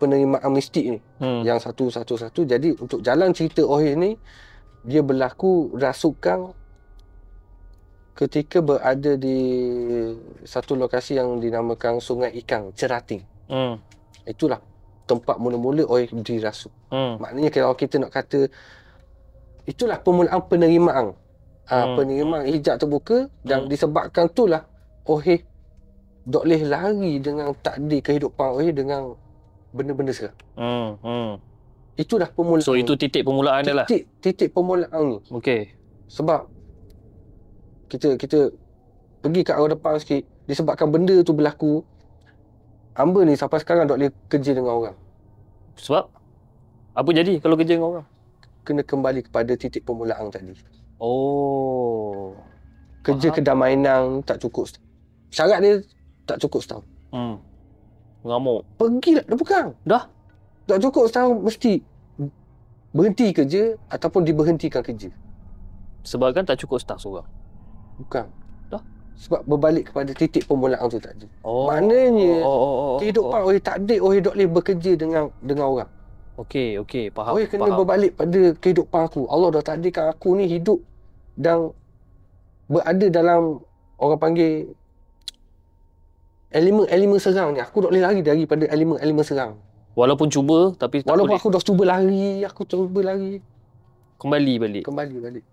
Penerimaan mistik ni. Yang satu. Jadi untuk jalan cerita Ohir ni, dia berlaku rasukan ketika berada di satu lokasi yang dinamakan Sungai Ikang, Cerating. Itulah tempat mula-mula Ohir dirasuk. Maknanya kalau kita nak kata, itulah permulaan penerimaan. Penerimaan hijab terbuka dan disebabkan itulah Ohir tak boleh lari dengan takdir kehidupan Ohir dengan benda-benda seram. Itulah permulaan. So itu titik permulaan dia lah. Titik permulaan ni. Okey. Sebab kita pergi ke arah depan sikit, disebabkan benda tu berlaku, hamba ni sampai sekarang tak boleh kerja dengan orang. Sebab apa jadi kalau kerja dengan orang? Kena kembali kepada titik permulaan tadi. Oh. Kerja kedai mainan tak cukup. Syarat dia tak cukup setahun. Mengamuk. Pergilah, bukan. Dah? Tak cukup setahun, mesti berhenti kerja ataupun diberhentikan kerja. Sebab kan tak cukup staff seorang. Bukan. Dah? Sebab berbalik kepada titik permulaan tu tadi. Maknanya kehidupan Ohir takdir Ohir tak boleh bekerja dengan orang. Okey, faham. Ohir kena berbalik pada kehidupan aku. Allah dah takdirkan aku ni hidup dan berada dalam, orang panggil, elemen serang ni. Aku tak boleh lari daripada elemen serang. Walaupun cuba tapi tak boleh. Aku dah cuba lari, Kembali balik.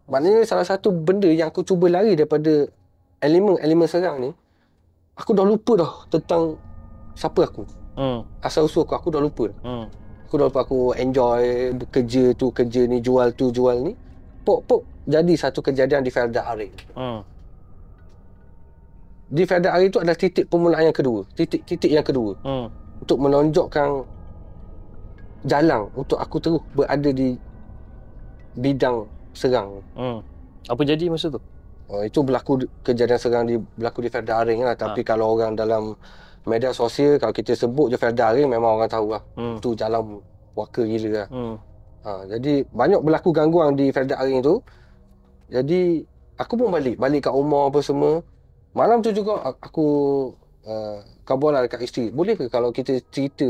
Maknanya salah satu benda yang aku cuba lari daripada elemen serang ni, aku dah lupa dah tentang siapa aku. Asal usul aku dah lupa. Aku dah lupa, aku enjoy kerja tu, kerja ni, jual tu, jual ni. Pok jadi satu kejadian di Felda Ari. Di Felda Ari tu adalah titik permulaan yang kedua. Titik yang kedua. Untuk menonjokkan jalang untuk aku terus berada di bidang serang. Apa jadi masa tu? Itu kejadian serang berlaku di Felda Aring lah. Tapi kalau orang dalam media sosial, kalau kita sebut je Felda Aring, memang orang tahu lah. Itu jalan waka gila lah. Jadi banyak berlaku gangguan di Felda Aring tu. Jadi aku pun balik kat rumah apa semua. Malam tu juga aku kabur lah dekat isteri. Boleh ke kalau kita cerita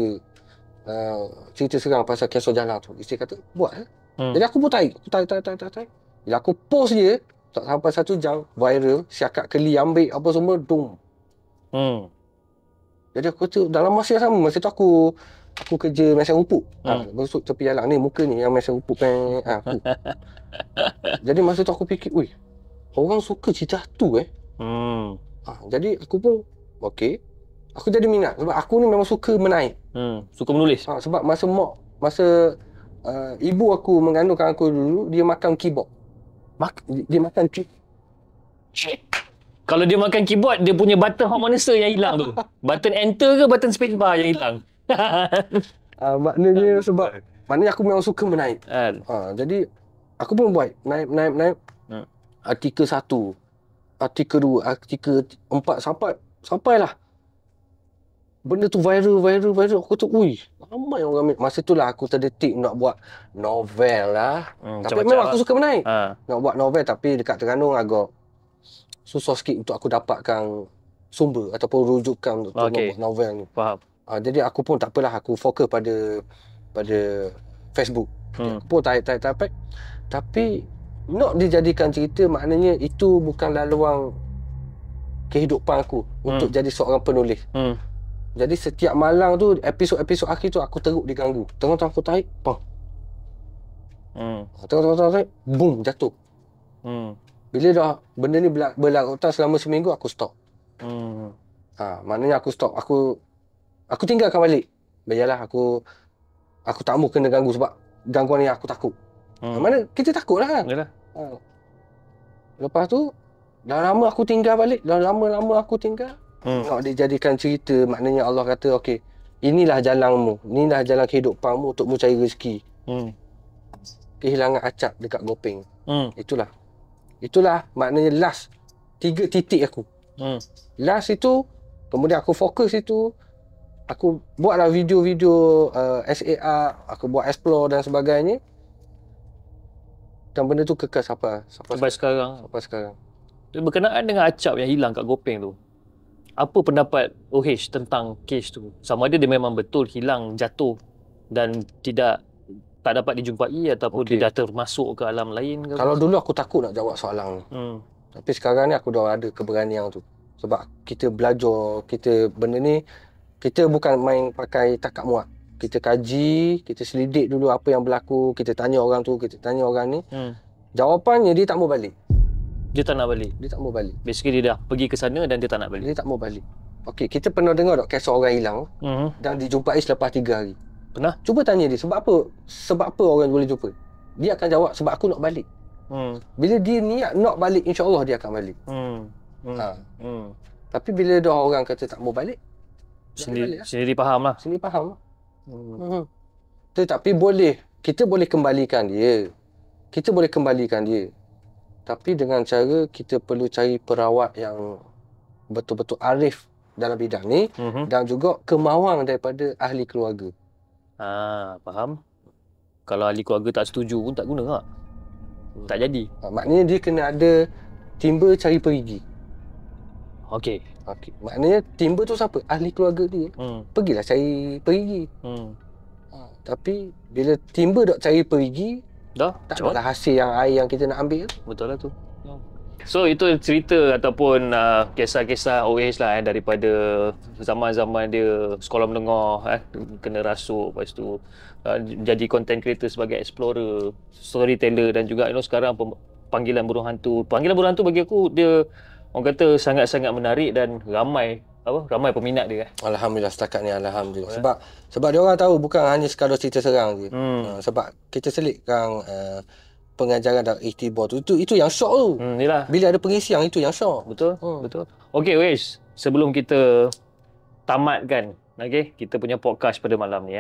serang pasal kisah jalan tu? Isteri kata, buat lah. Jadi aku pun tarik. Jadi aku post je, tak sampai 1 jam, viral, siakat keli ambil apa semua, dum. Jadi aku tu dalam masa yang sama, masa tu aku kerja mesin rupuk. Masuk tepi jalan ni, muka ni yang mesin rupuk kan. Jadi masa tu aku fikir, ui, orang suka cerita tu jadi aku pun, okey. Aku jadi minat sebab aku ni memang suka menaik. Suka menulis. Sebab masa ibu aku mengandungkan aku dulu, dia makan keyboard. Dia makan Kalau dia makan keyboard, dia punya button hot monitor yang hilang tu. Button enter ke button spacebar yang hilang? Maknanya aku memang suka menaik. Jadi aku pun buat naik. Artikel 1, artikel 2, artikel 4 sampailah benda tu viral. Aku tu, ui, ramai orang ambil. Masa tu lah aku terdetik nak buat novel lah. Tapi memang aku suka menaik. Nak buat novel, tapi dekat Terengganu agak susah sikit untuk aku dapatkan sumber ataupun rujukan untuk buat novel ni. Faham. Jadi aku pun tak apalah, aku fokus pada Facebook. Aku pun type. Tapi nak dijadikan cerita, maknanya itu bukan laluan kehidupan aku untuk jadi seorang penulis. Jadi setiap malam tu, episod-episod akhir tu aku teruk diganggu. Tengah-tengah aku tarik, bang. Tengah-tengah tarik, boom, jatuh. Bila dah benda ni berlarutan selama seminggu, aku stop. Maknanya aku stop. Aku tinggalkan balik. Biarlah aku tak mau kena ganggu sebab gangguan ni aku takut. Mana kita takut lah kan? Yalah. Lepas tu, dah lama aku tinggal balik. Nak dijadikan cerita, maknanya Allah kata, okey, inilah jalanmu, inilah jalan kehidupanmu untuk mencari rezeki. Kehilangan acap dekat Gopeng. Itulah maknanya last 3 titik aku. Last itu, kemudian aku fokus itu, aku buatlah video-video SAR, aku buat explore dan sebagainya. Dan benda tu kekal sampai sekarang. Berkenaan Berkenaan dengan acap yang hilang kat Gopeng tu, apa pendapat OH tentang kes tu? Sama ada dia memang betul hilang, jatuh dan tak dapat dijumpai ataupun dia dah termasuk ke alam lain ke? Kalau dulu aku takut nak jawab soalan ni. Tapi sekarang ni aku dah ada keberanian tu. Sebab kita belajar, benda ni, kita bukan main pakai takak muat. Kita kaji, kita selidik dulu apa yang berlaku, kita tanya orang tu, kita tanya orang ni. Jawapannya dia tak mau balik. Dia tak nak balik? Dia tak mau balik. Basically dia dah pergi ke sana dan dia tak nak balik? Dia tak mau balik. Okey, kita pernah dengar tak kes orang hilang dan dijumpai selepas 3 hari? Pernah? Cuba tanya dia, sebab apa orang boleh jumpa? Dia akan jawab, sebab aku nak balik. Bila dia niat nak balik, insya-Allah dia akan balik. Tapi bila dah orang kata tak mau balik, sendiri faham lah. Sendiri faham lah. Tetapi kita boleh kembalikan dia. Tapi dengan cara kita perlu cari perawat yang betul-betul arif dalam bidang ni dan juga kemauan daripada ahli keluarga. Faham. Kalau ahli keluarga tak setuju pun tak guna tak? Tak jadi. Maknanya dia kena ada timba cari perigi. Okey. Maknanya timba tu siapa? Ahli keluarga dia. Pergilah cari perigi. Tapi bila timba dok cari perigi, tak adalah hasil air yang kita nak ambil. Betul lah tu. So itu cerita ataupun kisah-kisah OH lah daripada zaman-zaman dia sekolah menengah kena rasuk, lepas tu jadi content creator sebagai explorer, storyteller dan juga sekarang panggilan burung hantu. Panggilan burung hantu bagi aku dia orang kata sangat-sangat menarik dan ramai peminat dia. Alhamdulillah setakat ni, alhamdulillah. Sebab dia orang tahu bukan hanya sekadar cerita serang je. Sebab kita selitkan pengajaran dan iktibar tu. Itu yang syok tu. Yalah. Bila ada pengisian itu yang syok. Betul. Okey, Wish, sebelum kita tamatkan kita punya podcast pada malam ni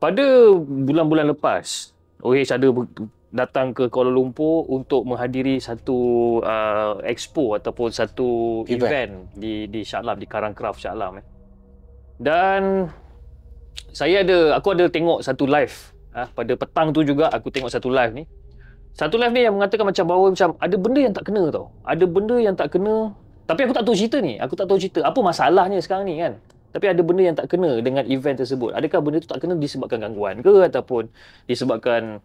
pada bulan-bulan lepas, OH ada datang ke Kuala Lumpur untuk menghadiri satu expo ataupun satu event di Shah Alam, di Karangcraft Shah Alam. Dan aku ada tengok satu live. Pada petang tu juga aku tengok satu live ni. Satu live ni yang mengatakan bahawa ada benda yang tak kena tau. Ada benda yang tak kena. Tapi aku tak tahu cerita ni. Aku tak tahu cerita. Apa masalahnya sekarang ni kan? Tapi ada benda yang tak kena dengan event tersebut. Adakah benda tu tak kena disebabkan gangguan ke ataupun disebabkan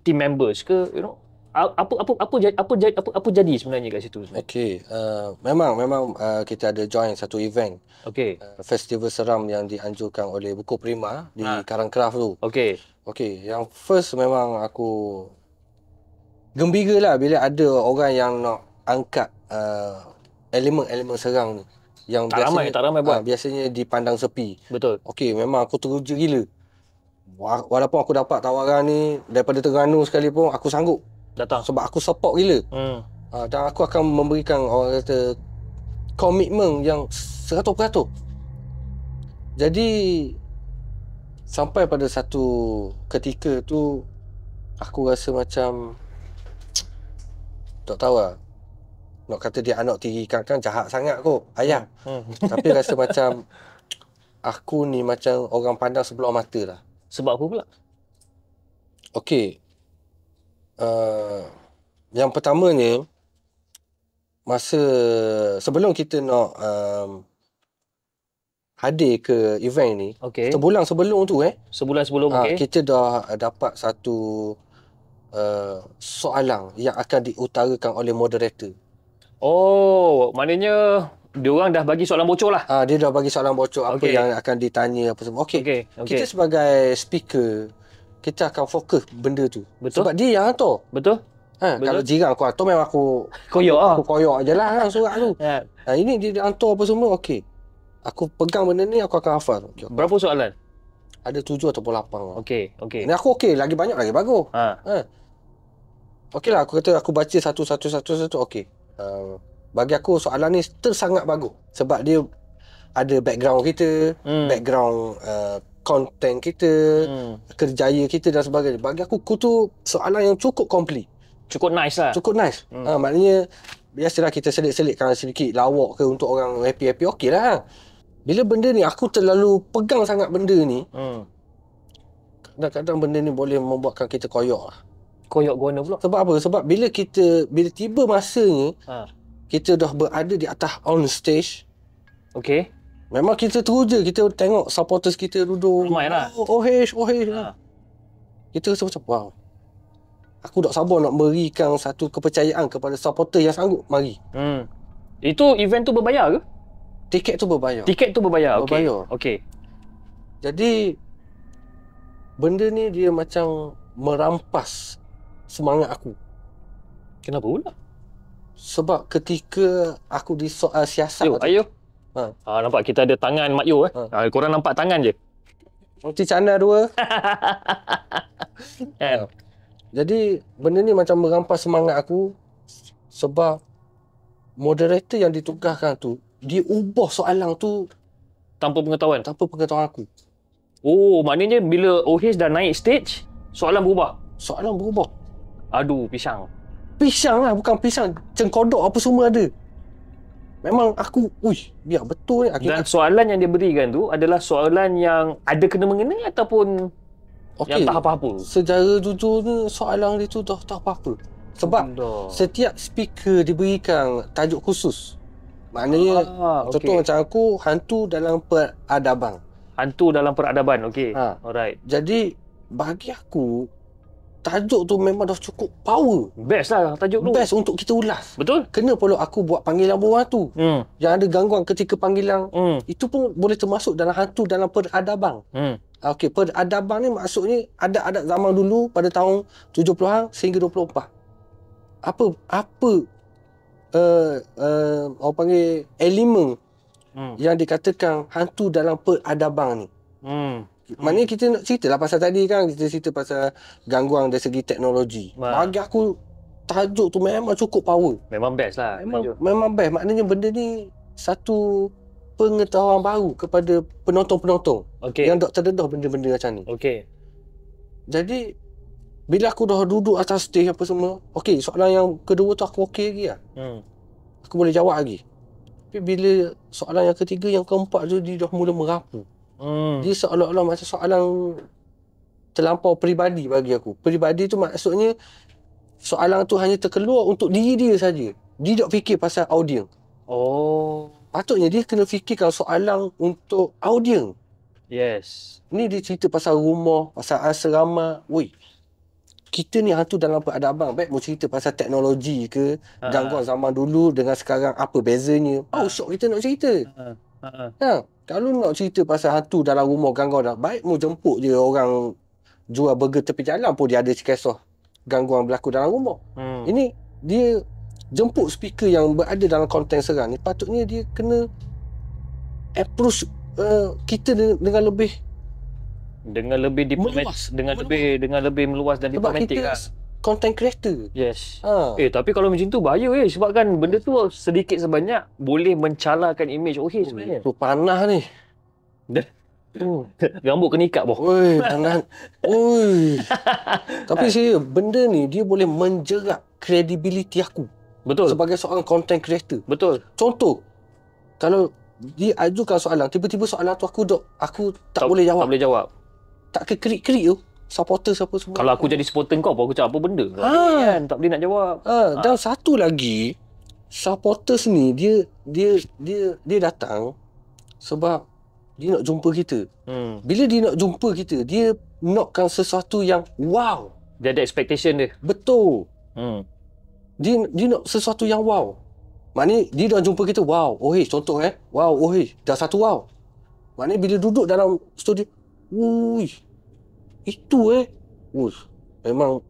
team members ke, apa jadi sebenarnya kat situ? Okey, memang kita ada join satu event. Okey. Festival seram yang dianjurkan oleh Buku Prima di Karangcraft tu. Okey, yang first memang aku gembira lah bila ada orang yang nak angkat elemen-elemen serang ni. Yang tak ramai buat. Biasanya dipandang sepi. Betul. Okey, memang aku teruja gila. Walaupun aku dapat tawaran ni daripada Terengganu sekalipun, aku sanggup datang sebab aku support gila. Dan aku akan memberikan orang kata komitmen yang 100%. Jadi sampai pada satu ketika tu aku rasa macam tak tahu lah, nak kata dia anak tiri kan jahat sangat kot ayah. Tapi rasa macam aku ni macam orang pandang sebelah mata lah. Sebab apa pula? Okey, yang pertamanya, masa sebelum kita nak hadir ke event ni, sebulan sebelum tu sebulan sebelum kita dah dapat satu soalan yang akan diutarakan oleh moderator. Oh, maknanya diorang dah bagi soalan bocor lah. Dia dah bagi soalan bocor apa yang akan ditanya apa semua. Okey. Kita sebagai speaker, kita akan fokus benda tu. Betul. Sebab dia yang hantar. Betul. Kalau jiran aku hantar memang aku koyok aku koyok je lah surat tu. Ini dia hantar apa semua, okey. Aku pegang benda ni, aku akan hafal. Berapa soalan? Ada 7 ataupun 8. Okey. Ni aku okey, lagi banyak lagi bagus. Okeylah, aku kata aku baca satu. Okey. Bagi aku soalan ni sangat bagus sebab dia ada background kita, background konten kita, kerjaya kita dan sebagainya. Bagi aku tu soalan yang cukup komplit. Cukup nice lah. Cukup nice. Maknanya biasalah kita selit-selitkan sedikit lawak ke untuk orang happy-happy, okeylah. Bila benda ni aku terlalu pegang sangat benda ni, kadang-kadang benda ni boleh membuatkan kita koyok lah. Koyok guna pula. Sebab apa? Sebab bila tiba masanya, kita dah berada di atas on stage. Okey. Memang kita teruja, kita tengok supporters kita duduk. Ramai lah. OH. Kita rasa macam, wow. Aku tak sabar nak berikan satu kepercayaan kepada supporter yang sanggup mari. Itu event tu berbayar ke? Tiket tu berbayar. Okey. Jadi, benda ni dia macam merampas semangat aku. Kenapa pula? Sebab ketika aku disoal siasat. Ayo. Nampak kita ada tangan Mak Yo. Korang nampak tangan je. Roti canai 2. Jadi benda ni macam merampas semangat aku sebab moderator yang ditugaskan tu dia ubah soalan tu tanpa pengetahuan aku. Oh, maknanya bila OH dah naik stage, soalan berubah. Aduh, pisang lah, bukan pisang, cengkodok apa semua ada. Memang aku, biar betul ni. Dan soalan yang dia berikan tu adalah soalan yang ada kena-mengena ataupun yang tak apa-apa? Secara jujurnya, soalan dia tu tak apa-apa. Sebab setiap speaker diberikan tajuk khusus. Maknanya, contoh macam aku, hantu dalam peradaban. Okey. Alright. Jadi, bagi aku, tajuk tu memang dah cukup power. Best lah tajuk tu. Best untuk kita ulas. Betul. Kena perlu aku buat panggilan bawah tu. Yang ada gangguan ketika panggilan. Itu pun boleh termasuk dalam hantu dalam peradaban. Okey, peradaban ni maksudnya ada adat zaman dulu pada tahun 70-an sehingga 24. Apa orang panggil elemen yang dikatakan hantu dalam peradaban ni. Maknanya kita nak cerita lah pasal tadi kan, kita cerita pasal gangguan dari segi teknologi. Bagi aku tajuk tu memang cukup power. Memang best lah. Memang best. Maknanya benda ni satu pengetahuan baru kepada penonton-penonton Okey. yang dok terdedah benda-benda macam ni. Okey. Jadi bila aku dah duduk atas stage apa semua, okey, soalan yang kedua tu aku okey lagi lah. Aku boleh jawab lagi. Tapi bila soalan yang ketiga, yang keempat tu dia dah mula merapu. Dia seolah-olah macam soalan terlampau peribadi bagi aku. Peribadi tu maksudnya soalan tu hanya terkeluar untuk diri dia saja. Dia tak fikir pasal audiens. Patutnya dia kena fikirkan soalan untuk audiens. Yes. Ni dia cerita pasal rumah, pasal asrama. Woi, kita ni hantu dalam peradaban. Baik mau cerita pasal teknologi ke, gangguan zaman dulu dengan sekarang, apa bezanya. Syok kita nak cerita. Kalau nak cerita pasal hantu dalam rumah, gangguan, baik mau jemput je orang jual burger tepi jalan pun dia ada kisah gangguan berlaku dalam rumah. Ini dia jemput speaker yang berada dalam konten sekarang ni. Patutnya dia kena approach kita dengan lebih diplomatik, dengan lebih meluas dan diplomatik lah. Content creator. Yes. Tapi kalau macam tu bahaya sebab kan benda tu sedikit sebanyak boleh mencalarkan image sebenarnya. Tu panah ni. Rambut kena ikat boh. Oi, panah. Oi. Tapi serius, benda ni dia boleh menjerat kredibiliti aku. Betul. Sebagai seorang content creator. Betul. Contoh, kalau dia ajukan soalan, tiba-tiba soalan tu aku tak boleh jawab. Tak boleh jawab. Tak kekerik-kerik tu. Supporter siapa semua. Kalau aku jadi supporter kau aku cakap apa benda? Kan tak boleh nak jawab. Dan satu lagi, supporters ni dia datang sebab dia nak jumpa kita. Bila dia nak jumpa kita, dia nakkan sesuatu yang wow. Dia ada expectation dia. Betul. Dia nak sesuatu yang wow. Maknanya dia dah jumpa kita, wow, contoh wow, dah satu wow. Maknanya bila duduk dalam studio, itu memang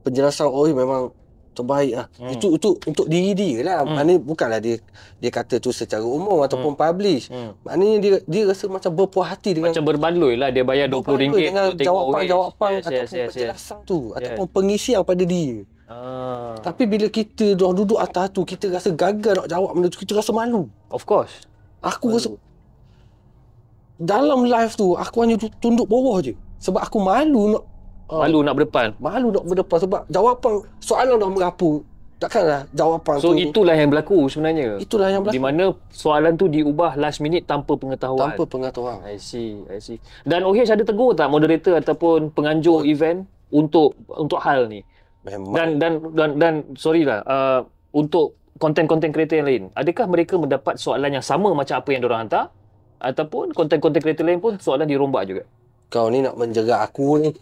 penjelasan memang terbaik lah. Itu untuk diri dia lah. Maknanya bukanlah dia kata tu secara umum ataupun publish. Maknanya dia rasa macam berpuas hati dengan, macam berbaloi lah dia bayar RM20 dengan untuk jawapan yes, ataupun yes, penjelasan tu ataupun pengisian pada dia. Tapi bila kita dah duduk atas tu, kita rasa gagal nak jawab benda tu, kita rasa malu. Of course. Aku rasa dalam live tu aku hanya tunduk bawah je sebab aku malu nak berdepan. Malu nak berdepan sebab jawapan soalan dah merapu. Takkanlah jawapan tu. So itulah yang berlaku sebenarnya. Itulah yang berlaku. Di mana soalan tu diubah last minute tanpa pengetahuan. I see. Dan OH ada tegur tak moderator ataupun penganjur event untuk hal ni? Memang. Dan sorry lah, untuk konten-konten kreator yang lain, adakah mereka mendapat soalan yang sama macam apa yang diorang hantar? Ataupun konten-konten kreator lain pun soalan dirombak juga? Kau ni nak menjerat aku ni.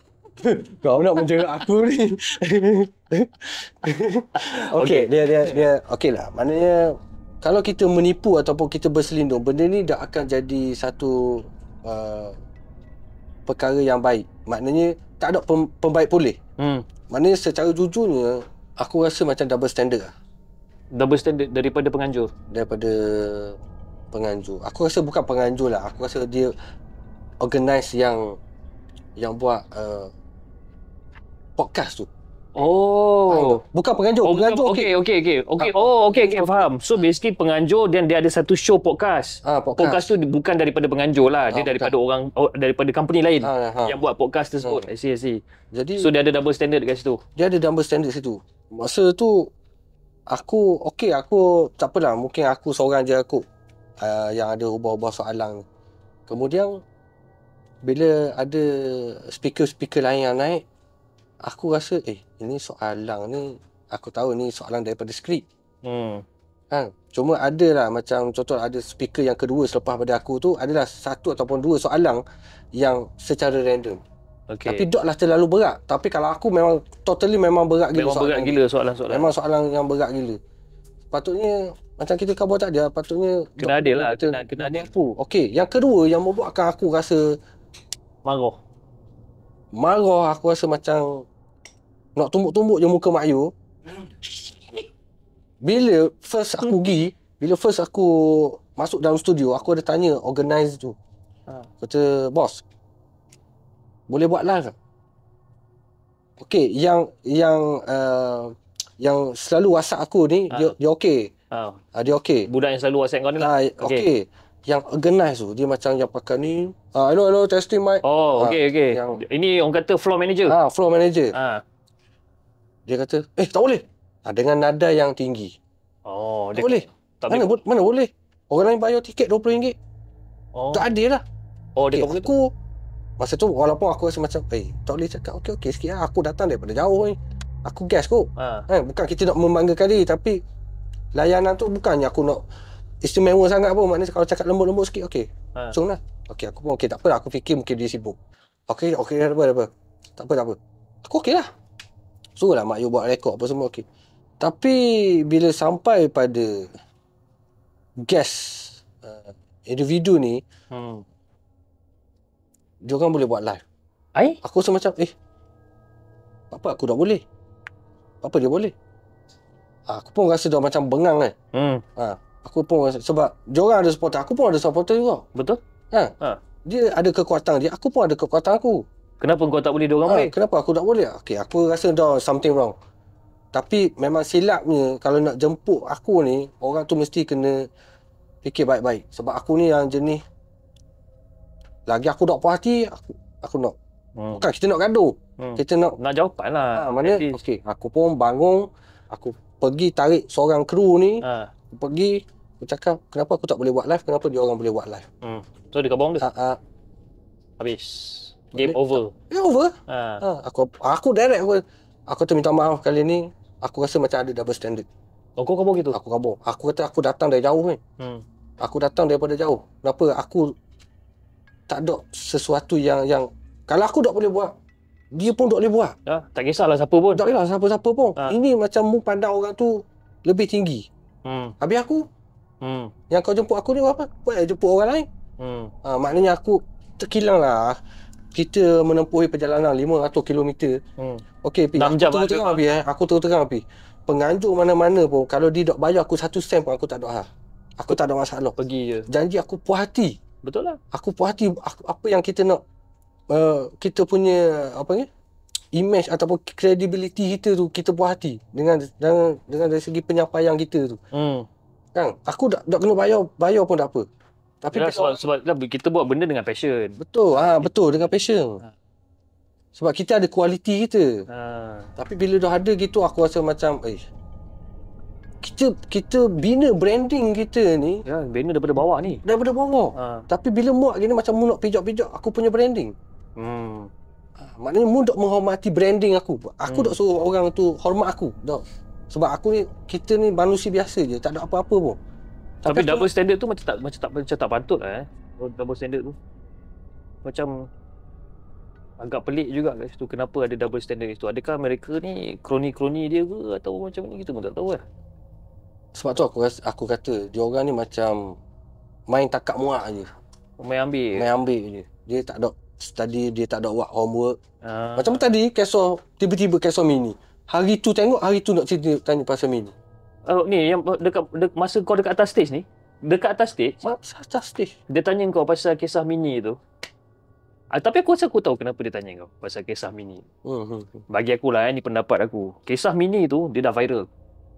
Okey, dia okey lah. Maknanya kalau kita menipu ataupun kita berselindung, benda ni dah akan jadi satu perkara yang baik. Maknanya tak ada pembaik pulih. Maknanya secara jujurnya aku rasa macam double standard lah. Double standard daripada penganjur? Daripada penganjur. Aku rasa bukan penganjur lah. Aku rasa dia organize yang buat podcast tu. Bukan penganjur, penganjur. Okey, faham. So basically penganjur dan dia ada satu show podcast. Podcast tu bukan daripada penganjur lah, dia daripada orang daripada company lain yang buat podcast tersebut. I see. Jadi so dia ada double standard dekat situ. Dia ada double standard situ. Masa tu aku tak apalah, mungkin aku seorang je yang ada ubah-ubah soalan. Kemudian bila ada speaker-speaker lain yang naik, aku rasa ini soalan ni, aku tahu ni soalan daripada skrip. Cuma adalah macam contoh ada speaker yang kedua selepas pada aku tu adalah satu ataupun dua soalan yang secara random. Tapi doklah terlalu berat. Tapi kalau aku memang totally memang berat gila. Memang berat gila soalan-soalan. Memang soalan yang berat gila. Patutnya macam kita khabar tak dia, patutnya kena adil lah, kena adil. Okey, yang kedua yang membuatkan aku rasa marah, aku rasa macam nak tumbuk-tumbuk je muka Mak Yu. Bila first aku masuk dalam studio, aku ada tanya organize tu. Kata, bos, boleh buat live tak? Okey, yang selalu WhatsApp aku ni, dia okey. Dia okey. Budak yang selalu WhatsApp kau ni lah. Okey. yang organize tu. Dia macam yang pakai ni. Hello, testing mic. Oh, okey. Ini orang kata floor manager. Floor manager. Dia kata, tak boleh. Dengan nada yang tinggi. Oh, tak boleh. Mana boleh? Orang lain bayar tiket RM20. Tak adil lah. Dia aku masa tu walaupun aku rasa macam tak boleh cakap okey sikit lah. Aku datang daripada jauh ni. Aku gas kot. Bukan kita nak membanggakan diri, tapi layanan tu bukannya aku nak istimewa sangat pun. Maknanya kalau cakap lembut-lembut sikit okey. So lah. Okey, aku pun okey, tak apa. Aku fikir mungkin dia sibuk. Okey, tak apa. Tak apa. Aku okey lah. Suruh lah mak you buat rekod apa semua okey. Tapi bila sampai pada guest individu ni, dia orang boleh buat live. Aku rasa macam apa aku tak boleh? Apa dia boleh? Aku pun rasa dah macam bengang kan. Aku pun rasa, sebab dia orang ada supporter, aku pun ada supporter juga. Betul? Dia ada kekuatan dia, aku pun ada kekuatan aku. Kenapa kau tak boleh, dia orang boleh? Kenapa aku tak boleh? Okey, aku rasa dah something wrong. Tapi memang silapnya kalau nak jemput aku ni, orang tu mesti kena fikir baik-baik. Sebab aku ni yang jenis, lagi aku tak puas hati, aku nak. Bukan kita nak gaduh. Kita nak jawapan lah. Maknanya okey, aku pun bangun, aku pergi tarik seorang kru ni. Aku pergi, aku cakap, kenapa aku tak boleh buat live? Kenapa dia orang boleh buat live? So dia kabung dia? Habis. Game over. Game over? Aku direct pun. Aku tu minta maaf kali ni. Aku rasa macam ada double standard. Kau kabung gitu? Aku kabung. Aku kata aku datang dari jauh ni. Aku datang daripada jauh. Kenapa aku tak ada sesuatu yang kalau aku tak boleh buat, dia pun tak boleh buat. Tak kisahlah siapa pun. Tak kisah siapa-siapa pun. Ini macam mu pandang orang tu lebih tinggi. Habis aku, yang kau jemput aku ni apa? Kau jemput orang lain. Maknanya aku terkilang lah. Kita menempuhi perjalanan 500 km. Okey, aku terus-terang Pi. Aku terus-terang Pi. Penganjur mana-mana pun, kalau dia tak bayar aku 1 sen pun, aku tak ada hal. Aku tak ada masalah. Pergi je. Janji aku puas hati. Betul lah. Aku puas hati apa yang kita nak, kita punya image ataupun credibility kita tu, kita puas hati dengan dari segi penyampaian kita tu. Kan? Aku tak kena bayar pun tak apa. Tapi sebab kita buat benda dengan passion. Betul. Betul, dengan passion. Sebab kita ada kualiti kita. Tapi bila dah ada gitu, aku rasa macam kita bina branding kita ni. Bina daripada bawah ni. Daripada bawah. Tapi bila muak gini macam mu nak pijak-pijak aku punya branding. Maknanya mu tak menghormati branding aku. Aku tak suruh orang tu hormat aku. Tak. Sebab aku ni, kita ni manusia biasa je, tak ada apa-apa pun. Tapi double standard tu macam tak patut lah double standard tu. Macam agak pelik juga kat situ. Kenapa ada double standard kat situ? Adakah mereka ni kroni-kroni dia ke atau macam ni, kita pun tak tahu lah. Sebab tu aku kata dia orang ni macam main takak muak je. Main ambil je. Dia tak ada study, dia tak ada buat homework. Macam tadi tiba-tiba Keso Mini. Hari tu tengok, hari tu nak tanya pasal Mini. Ni yang masa kau dekat atas stage ni, atas stage dia tanya kau pasal kisah Mini tu. Tapi aku rasa aku tahu kenapa dia tanya kau pasal kisah Mini. Bagi aku lah, ni pendapat aku. Kisah Mini tu dia dah viral.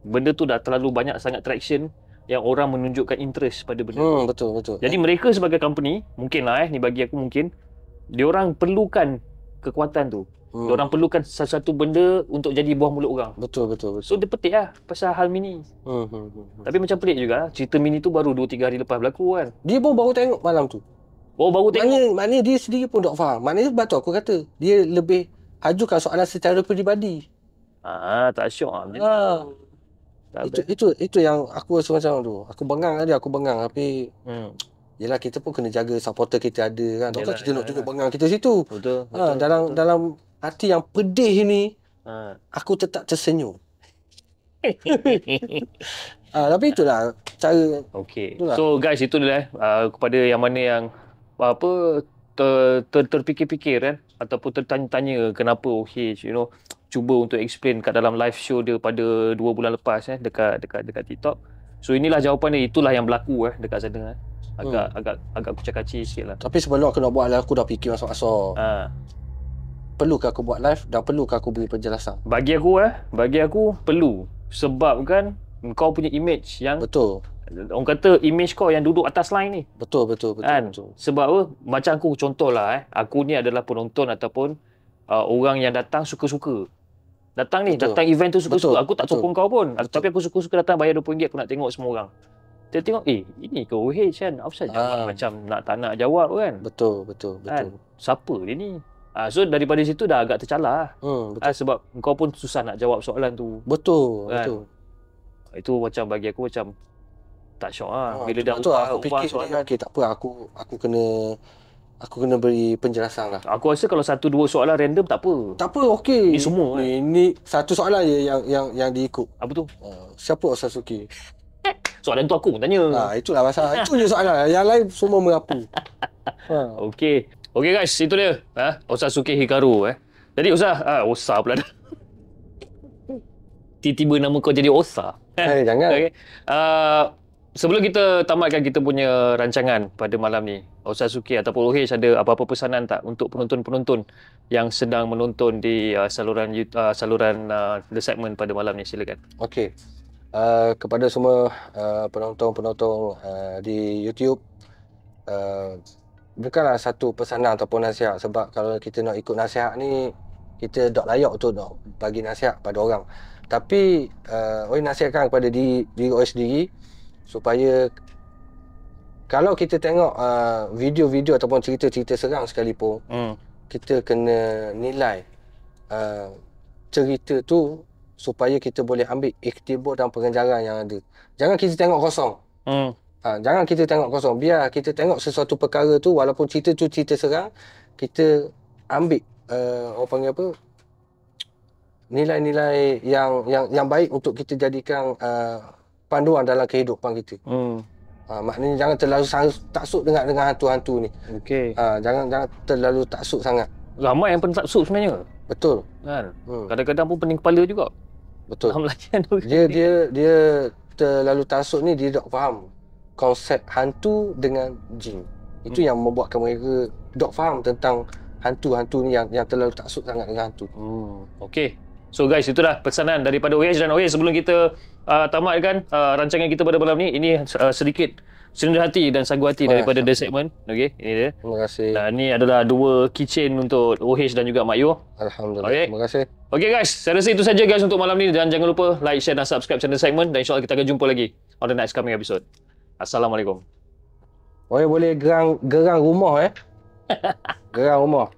Benda tu dah terlalu banyak sangat traction yang orang menunjukkan interest pada benda tu. Betul. Jadi mereka sebagai company, mungkin lah ni bagi aku mungkin, diorang perlukan kekuatan tu. Diorang perlukan sesuatu benda untuk jadi buah mulut orang. Betul. So dia petik lah pasal hal Mini. Tapi macam pelik juga, cerita Mini tu baru 2-3 hari lepas berlaku kan. Dia pun baru tengok malam tu. Baru tengok. Maknanya dia sendiri pun tak faham. Maknanya sebab tu aku kata, dia lebih ajukan soalan secara peribadi. Tak syok lah. Itu yang aku rasa macam tu. Aku bengang tapi yelah, kita pun kena jaga supporter kita ada kan. Takkan kita nak tunjuk bengang kita situ. Betul. Dalam hati yang pedih ni, aku tetap tersenyum. Tapi itulah cara. Okey. So guys, itu dia kepada yang mana yang terfikir-fikir kan, ataupun tertanya-tanya kenapa OH cuba untuk explain kat dalam live show dia pada 2 bulan lepas dekat TikTok. So inilah jawapan dia, itulah yang berlaku dekat sana. Agak kucak-kacir sikitlah. Tapi sebelum aku nak buat live, aku dah fikir masuk-masuk. Perlukah aku buat live dan perlukah aku beri penjelasan? Bagi aku perlu. Sebab kan kau punya image yang betul. Orang kata image kau yang duduk atas line ni. Betul. Kan? Sebab apa? Macam aku contohlah aku ni adalah penonton ataupun orang yang datang suka-suka. Datang event tu suka-suka. Aku tak sokong kau pun. Tapi aku suka-suka datang bayar RM20 aku nak tengok semua orang. Dia tengok, ini ke OH kan? Apa macam tak nak jawab kan? Betul. Kan? Siapa dia ni? So daripada situ dah agak tercalar. Sebab kau pun susah nak jawab soalan tu. Betul. Itu macam bagi aku macam tak syok bila dah aku fikir soalan. Okay, tak apa, aku kena beri penjelasan lah. Aku rasa kalau 1-2 soalan random tak apa. Tak apa, okey. Ni semua. Ini satu soalan je yang diikut. Apa tu? Siapa Osazuki? Soalan tu aku pun tanya. Itulah masalah. Itu je soalan. Yang lain semua merapu. Okey guys, itu dia. Osazuki Hikaru. Jadi Osa pula dah. Tiba-tiba nama kau jadi Osa. Jangan. Okay. Sebelum kita tamatkan kita punya rancangan pada malam ni, Osazuki ataupun OH ada apa-apa pesanan tak untuk penonton-penonton yang sedang menonton di saluran The Segment pada malam ni? Silakan. Okey. Kepada semua penonton-penonton di YouTube, berikanlah satu pesanan ataupun nasihat, sebab kalau kita nak ikut nasihat ni, kita tak layak untuk nak bagi nasihat pada orang. Tapi OH nasihatkan kepada diri OH sendiri, supaya kalau kita tengok video-video ataupun cerita-cerita serang sekalipun, kita kena nilai cerita tu supaya kita boleh ambil iktibar dan pengajaran yang ada. Jangan kita tengok kosong. Jangan kita tengok kosong. Biar kita tengok sesuatu perkara tu, walaupun cerita tu cerita serang, kita ambil orang panggil apa, nilai-nilai yang baik untuk kita jadikan panduan dalam kehidupan kita. Maknanya jangan terlalu taksub dengan hantu-hantu ni. Okey. Jangan terlalu taksub sangat. Ramai yang pun taksub sebenarnya. Betul. Kan? Kadang-kadang pun pening kepala juga. Betul. Dia terlalu taksub ni, dia tak faham konsep hantu dengan jin. Itu yang membuatkan mereka tak faham tentang hantu-hantu ni yang terlalu taksub sangat dengan hantu. Okey. So guys, itulah pesanan daripada OH. Dan OH, sebelum kita tamatkan rancangan kita pada malam ni, ini sedikit sendir hati dan sagu hati daripada The Segment. Okey, ini dia. Terima kasih. Dan ni adalah 2 keychain untuk OH dan juga Mak Yu. Alhamdulillah. Okay. Terima kasih. Okey guys, saya rasa itu saja guys untuk malam ni, dan jangan lupa like, share dan subscribe channel Segment, dan insya-Allah kita akan jumpa lagi on the next coming episode. Assalamualaikum. Boleh gerang rumah Gerang rumah.